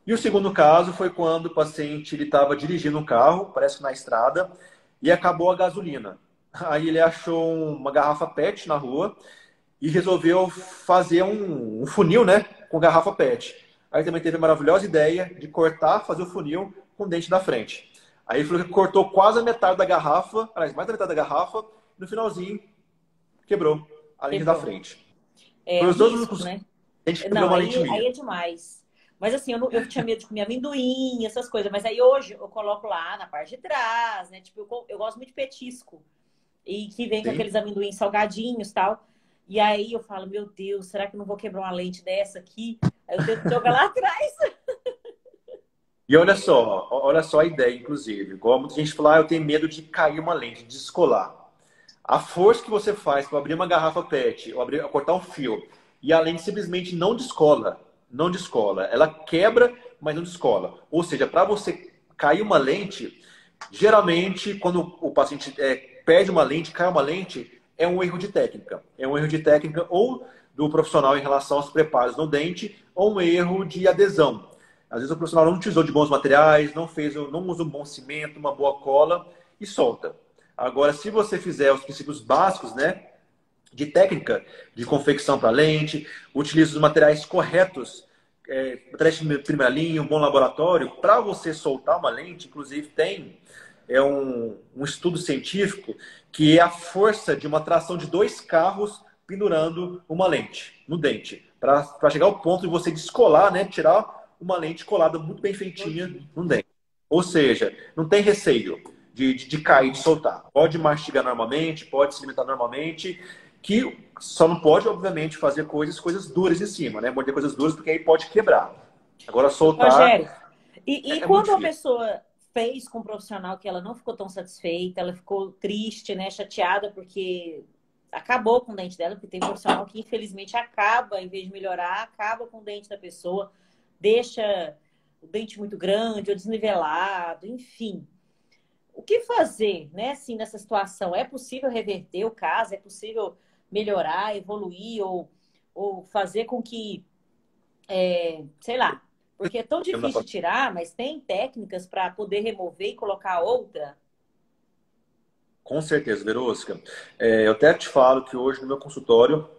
E o segundo caso foi quando o paciente estava dirigindo um carro, parece que na estrada, e acabou a gasolina. Aí ele achou uma garrafa PET na rua e resolveu fazer um funil, né, com garrafa PET. Aí também teve a maravilhosa ideia de cortar, fazer o funil com o dente da frente. Aí ele falou que cortou quase a metade da garrafa, aliás, mais da metade da garrafa, e no finalzinho quebrou a lente da Quebrou. frente. É Foi um os dois risco, únicos né? dentes que quebrou Não, uma lente aí minha. é demais. Mas assim, eu tinha medo de comer amendoim, essas coisas. Mas aí hoje eu coloco lá na parte de trás, né? Tipo, eu gosto muito de petisco. E que vem com Sim. aqueles amendoins salgadinhos e tal. E aí eu falo, meu Deus, será que eu não vou quebrar uma lente dessa aqui? Aí eu tento jogar lá atrás. E olha só a ideia, inclusive. Igual muita gente fala, eu tenho medo de cair uma lente, de descolar. A força que você faz para abrir uma garrafa PET, ou cortar um fio, e a lente simplesmente não descola. Não descola. Ela quebra, mas não descola. Ou seja, para você cair uma lente, geralmente, quando o paciente perde uma lente, cai uma lente, é um erro de técnica. É um erro de técnica ou do profissional em relação aos preparos no dente, ou um erro de adesão. Às vezes o profissional não utilizou de bons materiais, não usa um bom cimento, uma boa cola e solta. Agora, se você fizer os princípios básicos, né, de técnica de confecção para lente, utiliza os materiais corretos, materiais de primeira linha, um bom laboratório, para você soltar uma lente, inclusive tem um estudo científico que é a força de uma tração de 2 carros pendurando uma lente no dente, para chegar ao ponto de você descolar, né, tirar uma lente colada muito bem feitinha no dente. Ou seja, não tem receio de cair, de soltar. Pode mastigar normalmente, pode se alimentar normalmente, que só não pode, obviamente, fazer coisas duras em cima, né? Morder coisas duras, porque aí pode quebrar. Agora, soltar Rogério, e é muito quando uma difícil. pessoa fez com um profissional que ela não ficou tão satisfeita, ela ficou triste, né, chateada porque acabou com o dente dela, porque tem profissional que infelizmente acaba, em vez de melhorar, acaba com o dente da pessoa, deixa o dente muito grande ou desnivelado, enfim. O que fazer, né, assim, nessa situação? É possível reverter o caso? É possível melhorar, evoluir ou fazer com que sei lá, porque é tão difícil de tirar, mas tem técnicas para poder remover e colocar outra. Com certeza, Verosca. Eu até te falo que hoje no meu consultório,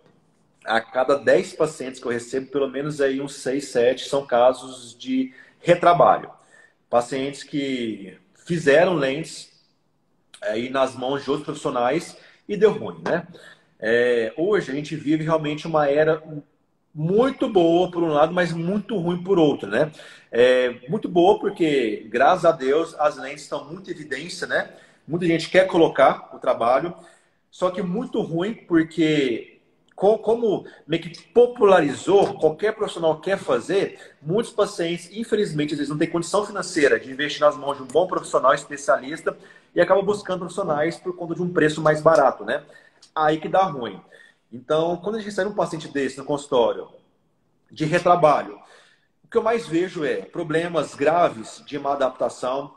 a cada 10 pacientes que eu recebo, pelo menos aí uns 6, 7 são casos de retrabalho. Pacientes que fizeram lentes aí nas mãos de outros profissionais e deu ruim, né? Hoje a gente vive realmente uma era muito boa por um lado, mas muito ruim por outro, né? Muito boa porque, graças a Deus, as lentes estão muito em evidência, né? Muita gente quer colocar o trabalho. Só que muito ruim porque, como meio que popularizou, qualquer profissional quer fazer, muitos pacientes, infelizmente, às vezes não têm condição financeira de investir nas mãos de um bom profissional especialista e acabam buscando profissionais por conta de um preço mais barato, né? Aí que dá ruim. Então, quando a gente recebe um paciente desse no consultório, de retrabalho, o que eu mais vejo é problemas graves de má adaptação.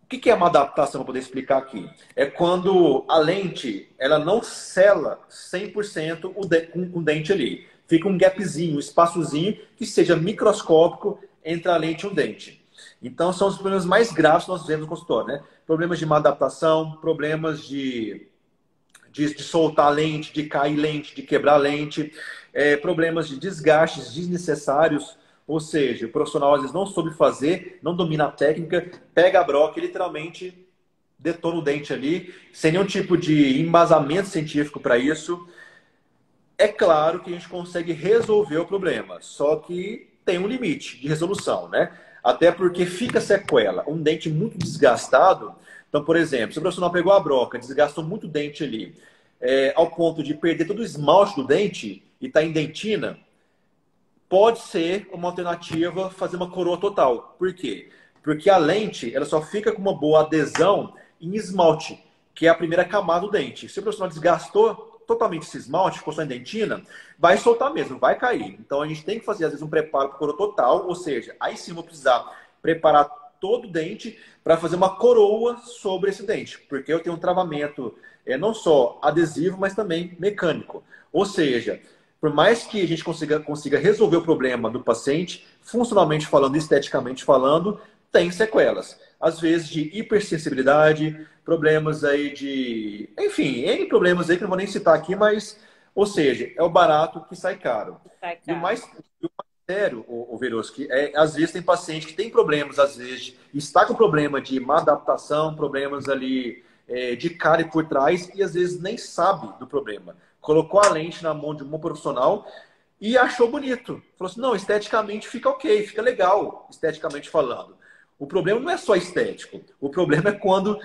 O que é uma adaptação, para poder explicar aqui? É quando a lente ela não sela 100% com o dente ali. Fica um gapzinho, um espaçozinho que seja microscópico entre a lente e o dente. Então, são os problemas mais graves que nós vemos no consultório, né? Problemas de má adaptação, problemas de soltar lente, de cair lente, de quebrar lente, problemas de desgastes desnecessários, ou seja, o profissional às vezes não soube fazer, não domina a técnica, pega a broca e literalmente detona o dente ali, sem nenhum tipo de embasamento científico para isso. É claro que a gente consegue resolver o problema, só que tem um limite de resolução, né? Até porque fica sequela. Um dente muito desgastado. Então, por exemplo, se o profissional pegou a broca, desgastou muito o dente ali, ao ponto de perder todo o esmalte do dente e está em dentina, pode ser uma alternativa fazer uma coroa total. Por quê? Porque a lente ela só fica com uma boa adesão em esmalte, que é a primeira camada do dente. Se o profissional desgastou totalmente esse esmalte, ficou só em dentina, vai soltar mesmo, vai cair. Então a gente tem que fazer, às vezes, um preparo para coroa total, ou seja, aí sim eu vou precisar preparar todo o dente para fazer uma coroa sobre esse dente, porque eu tenho um travamento não só adesivo, mas também mecânico. Ou seja, por mais que a gente consiga resolver o problema do paciente, funcionalmente falando, esteticamente falando, tem sequelas. Às vezes de hipersensibilidade, problemas aí de... Enfim, N problemas aí que não vou nem citar aqui, mas... Ou seja, é o barato que sai caro. Sai E o caro. mais sério, o Veroski, às vezes tem paciente que tem problemas, às vezes, está com problema de má adaptação, problemas ali de cárie por trás e às vezes nem sabe do problema. Colocou a lente na mão de um bom profissional e achou bonito. Falou assim, não, esteticamente fica ok, fica legal, esteticamente falando. O problema não é só estético. O problema é quando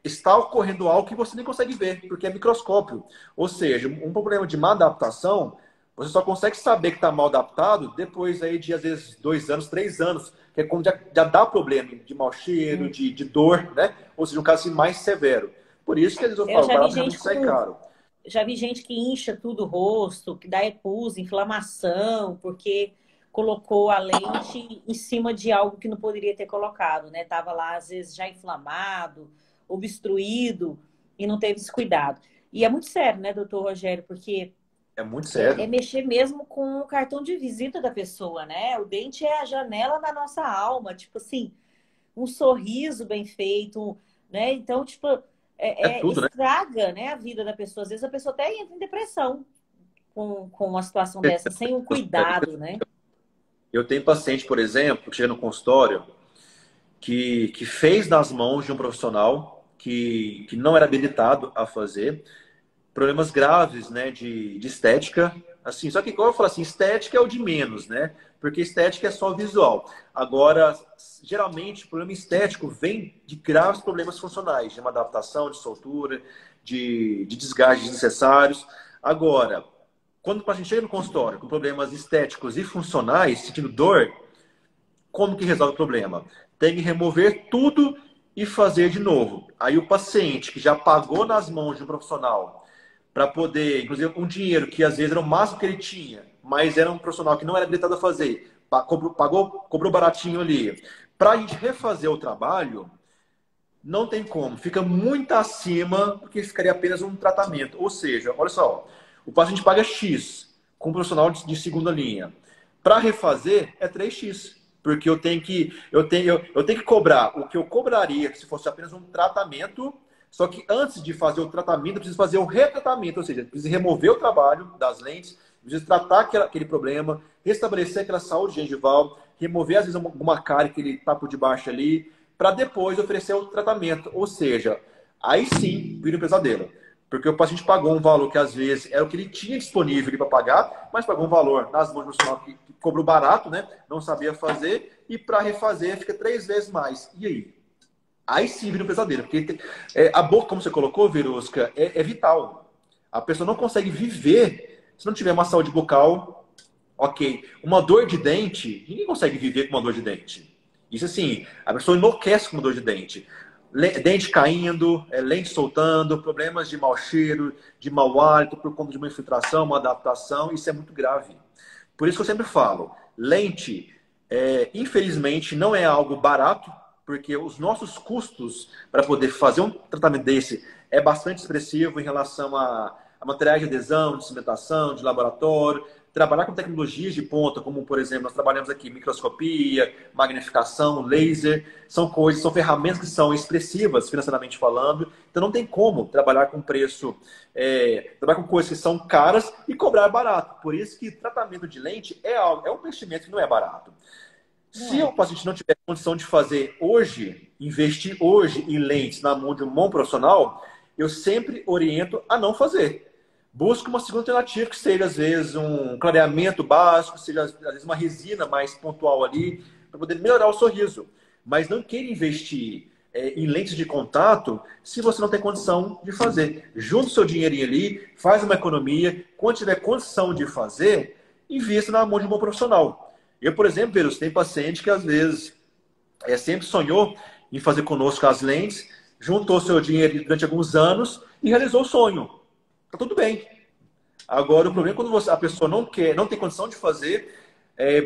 está ocorrendo algo que você nem consegue ver, porque é microscópio. Ou seja, um problema de má adaptação, você só consegue saber que está mal adaptado depois aí de, às vezes, 2 anos, 3 anos, que é quando já dá problema de mau cheiro, de dor, né? Ou seja, um caso assim, mais severo. Por isso que às vezes eu Eu falo, já vi barato gente realmente sai com, caro. já vi gente que incha tudo o rosto, que dá epus, inflamação, porque colocou a lente em cima de algo que não poderia ter colocado, né? Tava lá, às vezes, já inflamado, obstruído, e não teve esse cuidado. E é muito sério, né, doutor Rogério? Porque É muito é sério. mexer mesmo com o cartão de visita da pessoa, né? O dente é a janela da nossa alma, tipo assim, um sorriso bem feito, né? Então, tipo, É tudo, né? estraga, né, a vida da pessoa. Às vezes a pessoa até entra em depressão com uma situação dessa, sem um cuidado, né? Eu tenho paciente, por exemplo, que chega no consultório, que fez nas mãos de um profissional que não era habilitado a fazer, problemas graves, né, de estética, assim, só que igual eu falo assim, estética é o de menos, né, porque estética é só visual. Agora, geralmente, o problema estético vem de graves problemas funcionais, de uma adaptação, de soltura, de desgastes desnecessários. Agora, quando o paciente chega no consultório com problemas estéticos e funcionais, sentindo dor, como que resolve o problema? Tem que remover tudo e fazer de novo. Aí o paciente que já pagou nas mãos de um profissional para poder, inclusive um dinheiro que às vezes era o máximo que ele tinha, mas era um profissional que não era habilitado a fazer, cobrou baratinho ali. Para a gente refazer o trabalho, não tem como, fica muito acima porque ficaria apenas um tratamento. Ou seja, olha só, o paciente paga X com um profissional de segunda linha. Para refazer é 3x, porque eu tenho que cobrar o que eu cobraria se fosse apenas um tratamento, só que antes de fazer o tratamento, eu preciso fazer o retratamento, ou seja, eu preciso remover o trabalho das lentes, eu preciso tratar aquele problema, restabelecer aquela saúde gengival, remover às vezes alguma cárie que ele está por debaixo ali, para depois oferecer o tratamento. Ou seja, aí sim vira um pesadelo. Porque o paciente pagou um valor que às vezes era o que ele tinha disponível para pagar, mas pagou um valor nas mãos do profissional que cobrou barato, né? Não sabia fazer, e para refazer fica 3 vezes mais. E aí? Aí sim vira um pesadelo. Porque a boca, como você colocou, Verusca, é vital. A pessoa não consegue viver se não tiver uma saúde bucal ok. Uma dor de dente, ninguém consegue viver com uma dor de dente. Isso assim, a pessoa enlouquece com uma dor de dente. Dente caindo, lente soltando, problemas de mau cheiro, de mau hálito por conta de uma infiltração, uma adaptação, isso é muito grave. Por isso que eu sempre falo, lente, infelizmente, não é algo barato, porque os nossos custos para poder fazer um tratamento desse é bastante expressivo em relação a materiais de adesão, de cimentação, de laboratório. Trabalhar com tecnologias de ponta, como, por exemplo, nós trabalhamos aqui microscopia, magnificação, laser, são coisas, são ferramentas que são expressivas, financeiramente falando, então não tem como trabalhar com preço, trabalhar com coisas que são caras e cobrar barato. Por isso que tratamento de lente é um investimento que não é barato. Não Se é? o paciente não tiver condição de fazer hoje, investir hoje em lentes na mão de um bom profissional, eu sempre oriento a não fazer. Busque uma segunda alternativa, que seja, às vezes, um clareamento básico, seja, às vezes, uma resina mais pontual ali, para poder melhorar o sorriso. Mas não queira investir em lentes de contato se você não tem condição de fazer. Junta o seu dinheirinho ali, faz uma economia. Quando tiver condição de fazer, invista na mão de um bom profissional. Eu, por exemplo, Verus, tem paciente que, às vezes, sempre sonhou em fazer conosco as lentes, juntou seu dinheiro durante alguns anos e realizou o sonho. Tá tudo bem. Agora, o problema é quando a pessoa não quer, não tem condição de fazer,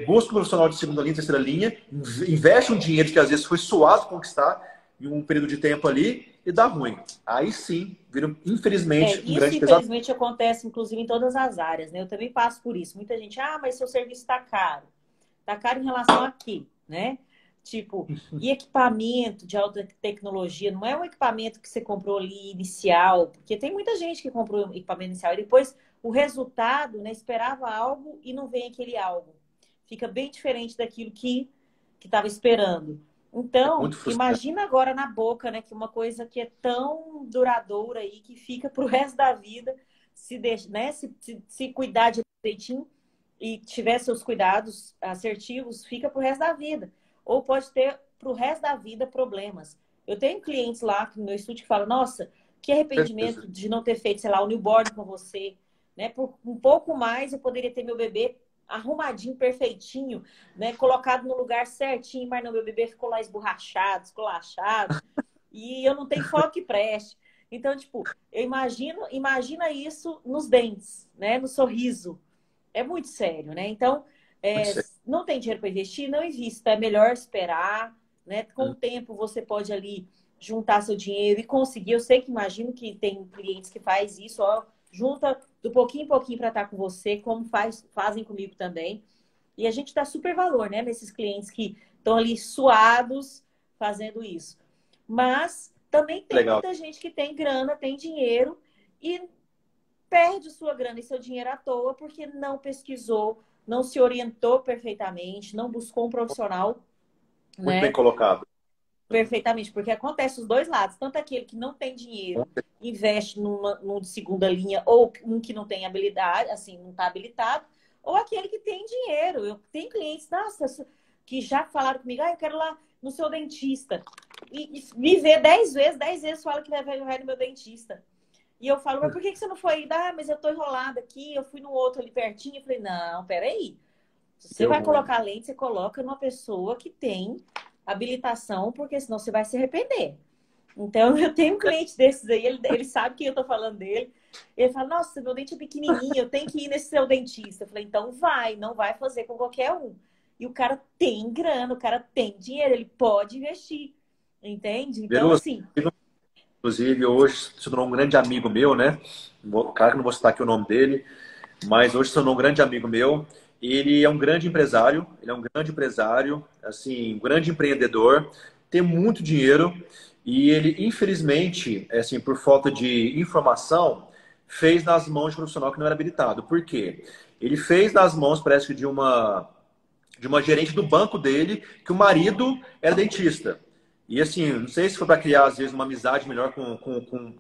busca um profissional de segunda linha, terceira linha, investe um dinheiro que às vezes foi suado conquistar em um período de tempo ali e dá ruim. Aí sim, vira, infelizmente, um Isso grande pesadelo. infelizmente acontece, inclusive, em todas as áreas, né? Eu também passo por isso. Muita gente, mas seu serviço está caro. Está caro em relação a quê, né? Tipo, e equipamento de alta tecnologia, não é um equipamento que você comprou ali inicial, porque tem muita gente que comprou equipamento inicial e depois o resultado, né, esperava algo e não vem aquele algo. Fica bem diferente daquilo que estava esperando. É Então, muito frustrante. imagina agora na boca, né, que uma coisa que é tão duradoura aí, que fica para o resto da vida, se, deixa, né, se cuidar direitinho e tiver seus cuidados assertivos, fica para o resto da vida. Ou pode ter para o resto da vida problemas. Eu tenho clientes lá no meu estúdio que falam, nossa, que arrependimento de não ter feito, sei lá, o newborn com você. Né? Por um pouco mais eu poderia ter meu bebê arrumadinho, perfeitinho, né? Colocado no lugar certinho, mas não, meu bebê ficou lá esborrachado, esculachado, e eu não tenho foco que preste. Então, tipo, eu imagina isso nos dentes, né? No sorriso. É muito sério, né? Então, Muito sério. não tem dinheiro para investir, não invista. É melhor esperar, né? Com o tempo você pode ali juntar seu dinheiro e conseguir. Eu sei que imagino que tem clientes que faz isso, ó, junta do pouquinho em pouquinho para estar com você, como fazem comigo também. E a gente dá super valor, né? Nesses clientes que estão ali suados fazendo isso. Mas também tem Legal. muita gente que tem grana, tem dinheiro e perde sua grana e seu dinheiro à toa porque não pesquisou, não se orientou perfeitamente, não buscou um profissional, Muito bem né? colocado. Perfeitamente, porque acontece os dois lados. Tanto aquele que não tem dinheiro, investe num de segunda linha, ou um que não tem habilidade, assim, não está habilitado, ou aquele que tem dinheiro. Eu tenho clientes, nossa, que já falaram comigo, eu quero lá no seu dentista. E me vê 10 vezes fala que vai no meu dentista. E eu falo, mas por que você não foi? Mas eu tô enrolada aqui, eu fui no outro ali pertinho. Eu falei, não, peraí. Se você Deu vai ruim. colocar lente, você coloca numa pessoa que tem habilitação, porque senão você vai se arrepender. Então, eu tenho um cliente desses aí, ele sabe que eu tô falando dele. Ele fala, nossa, meu dente é pequenininho, eu tenho que ir nesse seu dentista. Eu falei, então não vai fazer com qualquer um. E o cara tem grana, o cara tem dinheiro, ele pode investir. Entende? Então, Verus, assim, inclusive, hoje se tornou um grande amigo meu, né? Claro que não vou citar aqui o nome dele, mas hoje se tornou um grande amigo meu. Ele é um grande empresário, assim, um grande empreendedor, tem muito dinheiro e ele, infelizmente, assim, por falta de informação, fez nas mãos de um profissional que não era habilitado. Por quê? Ele fez nas mãos, parece que de uma gerente do banco dele, que o marido era dentista. E assim, não sei se foi para criar, às vezes, uma amizade melhor com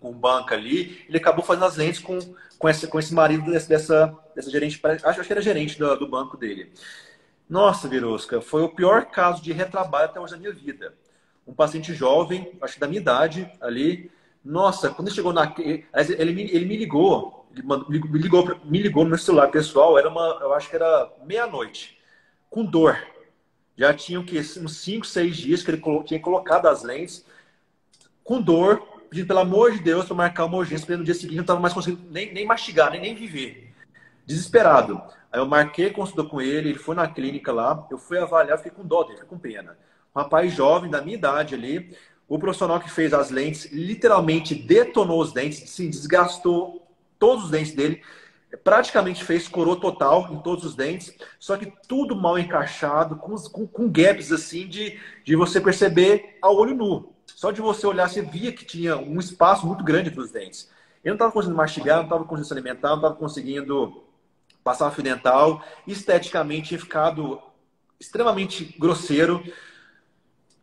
o banco ali, ele acabou fazendo as lentes com esse marido dessa gerente, acho que era gerente do banco dele. Nossa, Virosca, foi o pior caso de retrabalho até hoje da minha vida. um paciente jovem, acho que da minha idade ali. Nossa, quando ele chegou na... Ele me ligou, me ligou no meu celular pessoal, eu acho que era meia-noite, com dor. Já tinha o quê? Uns 5, 6 dias que ele tinha colocado as lentes, com dor, pedindo pelo amor de Deus para marcar uma urgência, porque no dia seguinte eu não estava mais conseguindo nem mastigar, nem viver. Desesperado. Aí eu marquei, consultou com ele, ele foi na clínica lá, eu fui avaliar, fiquei com dó dele, fiquei com pena. Um rapaz jovem, da minha idade ali, o profissional que fez as lentes literalmente detonou os dentes, sim, desgastou todos os dentes dele, praticamente fez coroa total em todos os dentes, só que tudo mal encaixado, com gaps assim de você perceber ao olho nu. Só de você olhar, você via que tinha um espaço muito grande entre os dentes. Eu não estava conseguindo mastigar, não estava conseguindo se alimentar, não estava conseguindo passar fio dental, esteticamente tinha ficado extremamente grosseiro.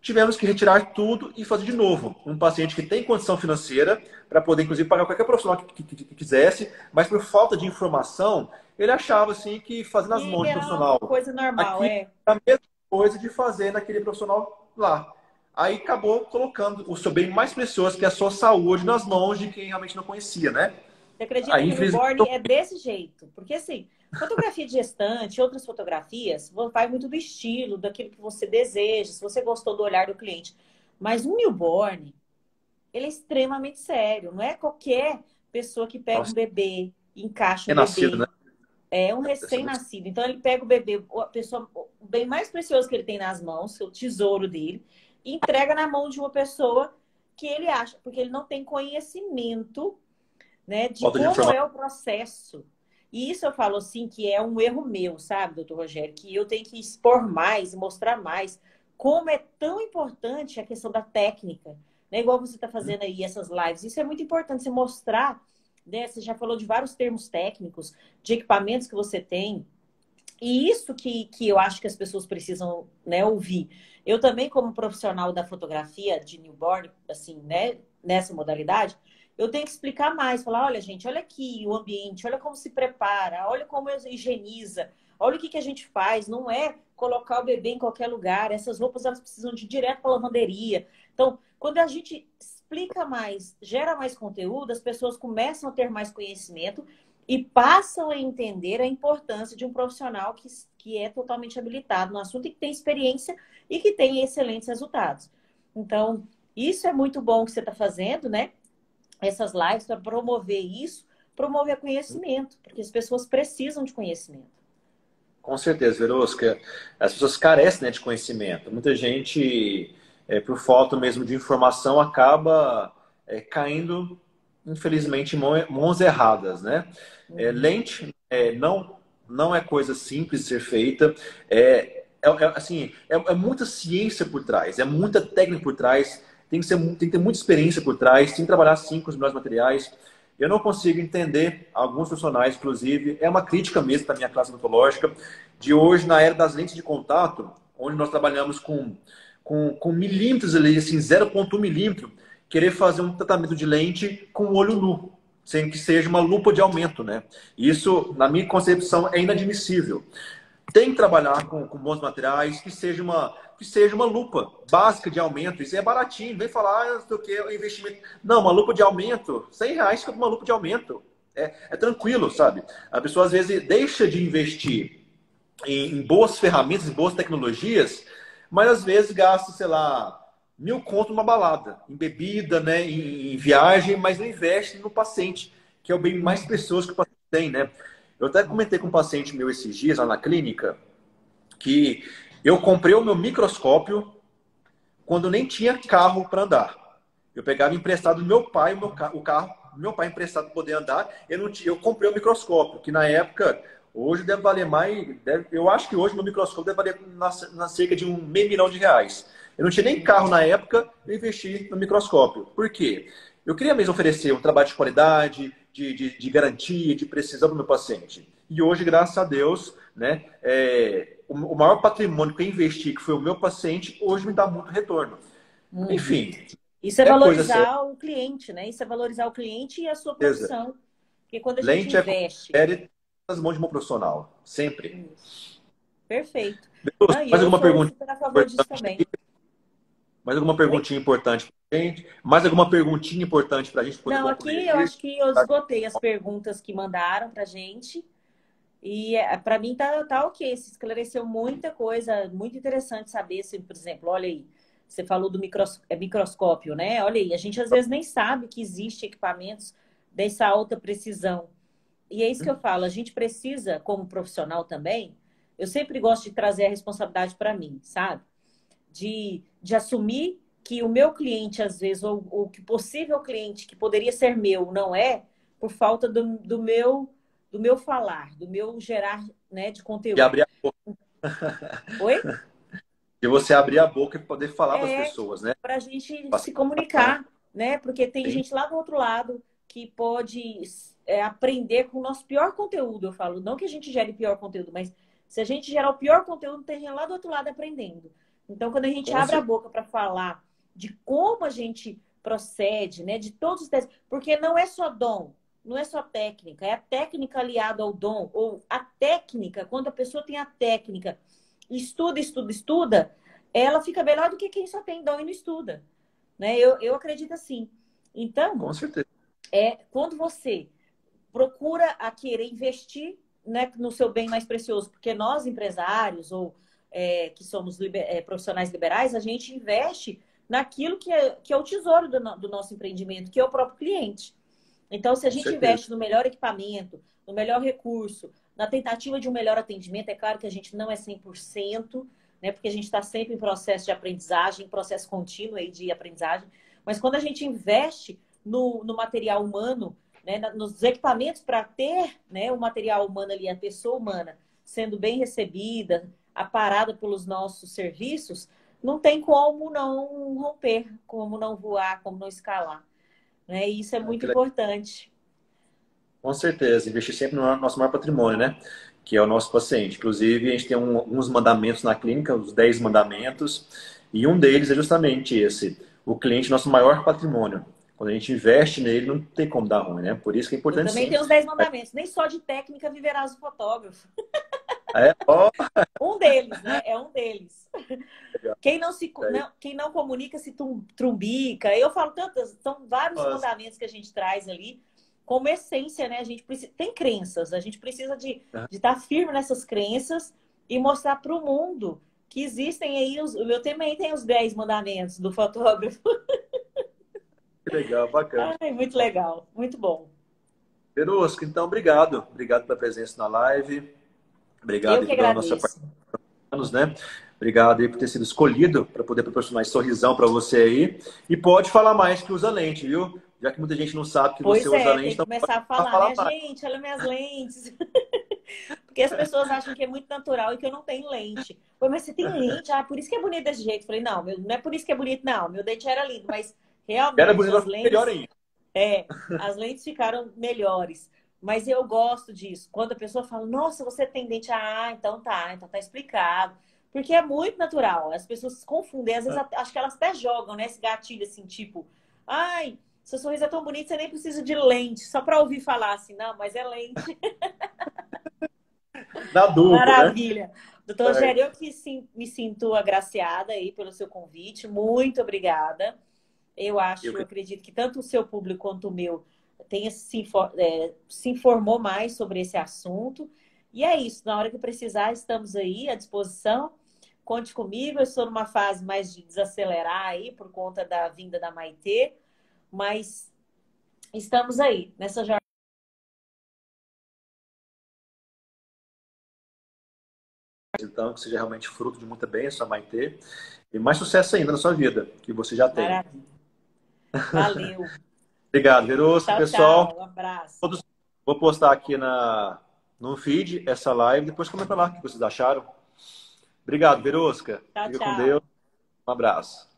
Tivemos que retirar tudo e fazer de novo. Um paciente que tem condição financeira para poder, inclusive, pagar qualquer profissional que quisesse, mas por falta de informação, ele achava assim que fazer nas E mãos de é uma profissional coisa normal, aqui é. era a mesma coisa de fazer naquele profissional lá. Aí acabou colocando o seu bem mais precioso, que é a sua saúde, nas mãos de quem realmente não conhecia, né? Você acredita Aí, que o infelizmente, newborn é desse jeito? Porque, assim, fotografia de gestante, outras fotografias, vai muito do estilo, daquilo que você deseja, se você gostou do olhar do cliente. Mas um newborn, ele é extremamente sério. Não é qualquer pessoa que pega um nossa, bebê, encaixa um renascido, né? bebê. É um recém-nascido. Então, ele pega o bebê, a pessoa, o bem mais precioso que ele tem nas mãos, o tesouro dele, e entrega na mão de uma pessoa que ele acha, porque ele não tem conhecimento, né, de Falta de como informação. é o processo. E isso eu falo assim que é um erro meu, sabe, doutor Rogério, que eu tenho que expor mais e mostrar mais como é tão importante a questão da técnica, né? Igual você está fazendo aí essas lives. Isso é muito importante, você mostrar, né? Você já falou de vários termos técnicos, de equipamentos que você tem, e isso que eu acho que as pessoas precisam, né, ouvir. Eu também, como profissional da fotografia de newborn, assim, né, nessa modalidade, eu tenho que explicar mais. Falar, olha, gente, olha aqui o ambiente, olha como se prepara, olha como higieniza, olha o que a gente faz. Não é colocar o bebê em qualquer lugar. Essas roupas, elas precisam de ir direto para a lavanderia. Então, quando a gente explica mais, gera mais conteúdo, as pessoas começam a ter mais conhecimento e passam a entender a importância de um profissional que é totalmente habilitado no assunto e que tem experiência e que tem excelentes resultados. Então, isso é muito bom que você está fazendo, né? Essas lives para promover isso, promover conhecimento, porque as pessoas precisam de conhecimento. Com certeza, Verosca. As pessoas carecem, né, de conhecimento. Muita gente, por falta mesmo de informação, acaba caindo, infelizmente, em mãos erradas, né? Lente não é coisa simples de ser feita. Assim, é muita ciência por trás, é muita técnica por trás. Tem que ter muita experiência por trás, tem que trabalhar sim com os melhores materiais. Eu não consigo entender alguns profissionais, inclusive, é uma crítica mesmo para a minha classe odontológica, de hoje, na era das lentes de contato, onde nós trabalhamos com milímetros ali, assim, 0,1 milímetro, querer fazer um tratamento de lente com o olho nu, sem que seja uma lupa de aumento, né? Isso, na minha concepção, é inadmissível. Tem que trabalhar com bons materiais, que seja uma lupa básica de aumento. Isso é baratinho, vem falar do que é investimento. Não, uma lupa de aumento, R$ 100 fica uma lupa de aumento. É tranquilo, sabe? A pessoa às vezes deixa de investir em boas ferramentas, em boas tecnologias, mas às vezes gasta, sei lá, 1.000 conto numa balada, em bebida, né, em viagem, mas não investe no paciente, que é o bem mais precioso que o paciente tem, né? Eu até comentei com um paciente meu esses dias lá na clínica que eu comprei o meu microscópio quando nem tinha carro para andar. Eu pegava emprestado do meu pai o carro do meu pai emprestado para poder andar. Eu comprei o microscópio, que na época, hoje deve valer mais. Eu acho que hoje meu microscópio deve valer na cerca de R$ 500 mil. Eu não tinha nem carro na época, eu investi no microscópio. Por quê? Eu queria mesmo oferecer um trabalho de qualidade, de garantia, de precisão para o meu paciente. E hoje, graças a Deus, né, o maior patrimônio que eu investi, que foi o meu paciente, hoje me dá muito retorno. Uhum. Enfim, Isso é é coisa séria. valorizar o cliente, né? Isso é valorizar o cliente e a sua profissão. Porque quando a gente Lente é como investe. série nas mãos de um profissional. Sempre. Isso. Perfeito. Deus, Não, e mais eu alguma sou pergunta super a favor disso importante também. aí? Mais alguma Oi? perguntinha importante pra gente? Mais alguma perguntinha importante para a gente poder Não, aqui eu concluir aqui? acho que eu esgotei as perguntas que mandaram pra gente. E para mim tá ok, se esclareceu muita coisa, muito interessante saber, se, por exemplo, olha aí, você falou do microscópio, né? Olha aí, a gente às vezes nem sabe que existe equipamentos dessa alta precisão. E é isso que eu falo, a gente precisa, como profissional também, eu sempre gosto de trazer a responsabilidade para mim, sabe? De assumir que o meu cliente, às vezes, ou que possível cliente que poderia ser meu, não é, por falta do meu falar, do meu gerar, né, de E conteúdo. abrir a boca. Oi? E você abrir a boca e poder falar para as É pessoas, né? para a gente se Facilitar, né? comunicar, né? Porque tem Sim, gente lá do outro lado que pode aprender com o nosso pior conteúdo. Eu falo, não que a gente gere pior conteúdo, mas se a gente gerar o pior conteúdo, tem gente lá do outro lado aprendendo. Então, quando a gente com abre a certeza. boca para falar de como a gente procede, né? De todos os testes, porque não é só dom, não é só técnica, é a técnica aliada ao dom, ou a técnica, quando a pessoa tem a técnica, estuda, estuda, estuda, ela fica melhor do que quem só tem dom e não estuda, né? Eu acredito assim. Então, Com certeza. quando você procura a querer investir, né, no seu bem mais precioso, porque nós empresários ou que somos profissionais liberais, a gente investe naquilo que é o tesouro do nosso empreendimento, que é o próprio cliente. Então, se a Com gente certeza. investe no melhor equipamento, no melhor recurso, na tentativa de um melhor atendimento, é claro que a gente não é 100%, né? Porque a gente está sempre em processo de aprendizagem, processo contínuo aí de aprendizagem. Mas quando a gente investe no material humano, né, nos equipamentos para ter, né, o material humano ali, a pessoa humana, sendo bem recebida, aparada pelos nossos serviços, não tem como não romper, como não voar, como não escalar. Né? E isso é Ah, muito que legal. importante. Com certeza. Investir sempre no nosso maior patrimônio, né? Que é o nosso paciente. Inclusive, a gente tem alguns mandamentos na clínica, os 10 mandamentos, e um deles é justamente esse: o cliente é nosso maior patrimônio. Quando a gente investe nele, não tem como dar ruim, né? Por isso que é Eu importante também sim. tenho os 10 mandamentos. Nem só de técnica viverás o fotógrafo. É, ó, Um deles, né? É um deles. legal. Quem não comunica se trumbica. Eu falo tantas, são vários Nossa, mandamentos que a gente traz ali como essência, né? A gente precisa, tem crenças, a gente precisa de estar firme nessas crenças e mostrar para o mundo que existem aí o meu também tem os 10 mandamentos do fotógrafo. que legal, bacana. Ai, muito legal, muito bom. Verosco, então, obrigado. Obrigado pela presença na live. Obrigado Eu aí que por dar a nossa agradeço. anos, né? Obrigado aí por ter sido escolhido para poder proporcionar esse sorrisão para você aí. E pode falar mais que usa lente, viu? Já que muita gente não sabe que você Pois usa é, tem lente, que então pode começar a falar, falar né? mais. Gente, olha minhas lentes. Porque as pessoas acham que é muito natural e que eu não tenho lente. Pô, mas você tem lente? Ah, por isso que é bonito desse jeito. Falei, não, não é por isso que é bonito, não. Meu dente era lindo, mas Era realmente bonito, melhor ainda. as lentes ficaram melhores. Mas eu gosto disso. Quando a pessoa fala, nossa, você tem dente, então tá explicado. Porque é muito natural. As pessoas se confundem. Às vezes acho que elas até jogam, né, esse gatilho assim, tipo, ai, seu sorriso é tão bonito, você nem precisa de lente, só para ouvir falar assim, não, mas é lente. Na dúvida, né? Maravilha. Doutor É, Gério, eu que me sinto agraciada aí pelo seu convite. Muito obrigada. eu Eu que acredito que tanto o seu público quanto o meu tenha se informou mais sobre esse assunto. E é isso. Na hora que precisar, estamos aí à disposição. Conte comigo. Eu estou numa fase mais de desacelerar aí por conta da vinda da Maitê, mas estamos aí nessa jornada. então, que seja realmente fruto de muita bênção, Maitê. E mais sucesso ainda na sua vida, que você já tem. Maravilha. Valeu. Obrigado, Verosco, Tchau, pessoal. tchau. Um abraço. Todos, vou postar aqui no feed essa live, depois comenta lá o que vocês acharam. Obrigado, Verosca. Tchau, Fica com Deus. tchau. Um abraço.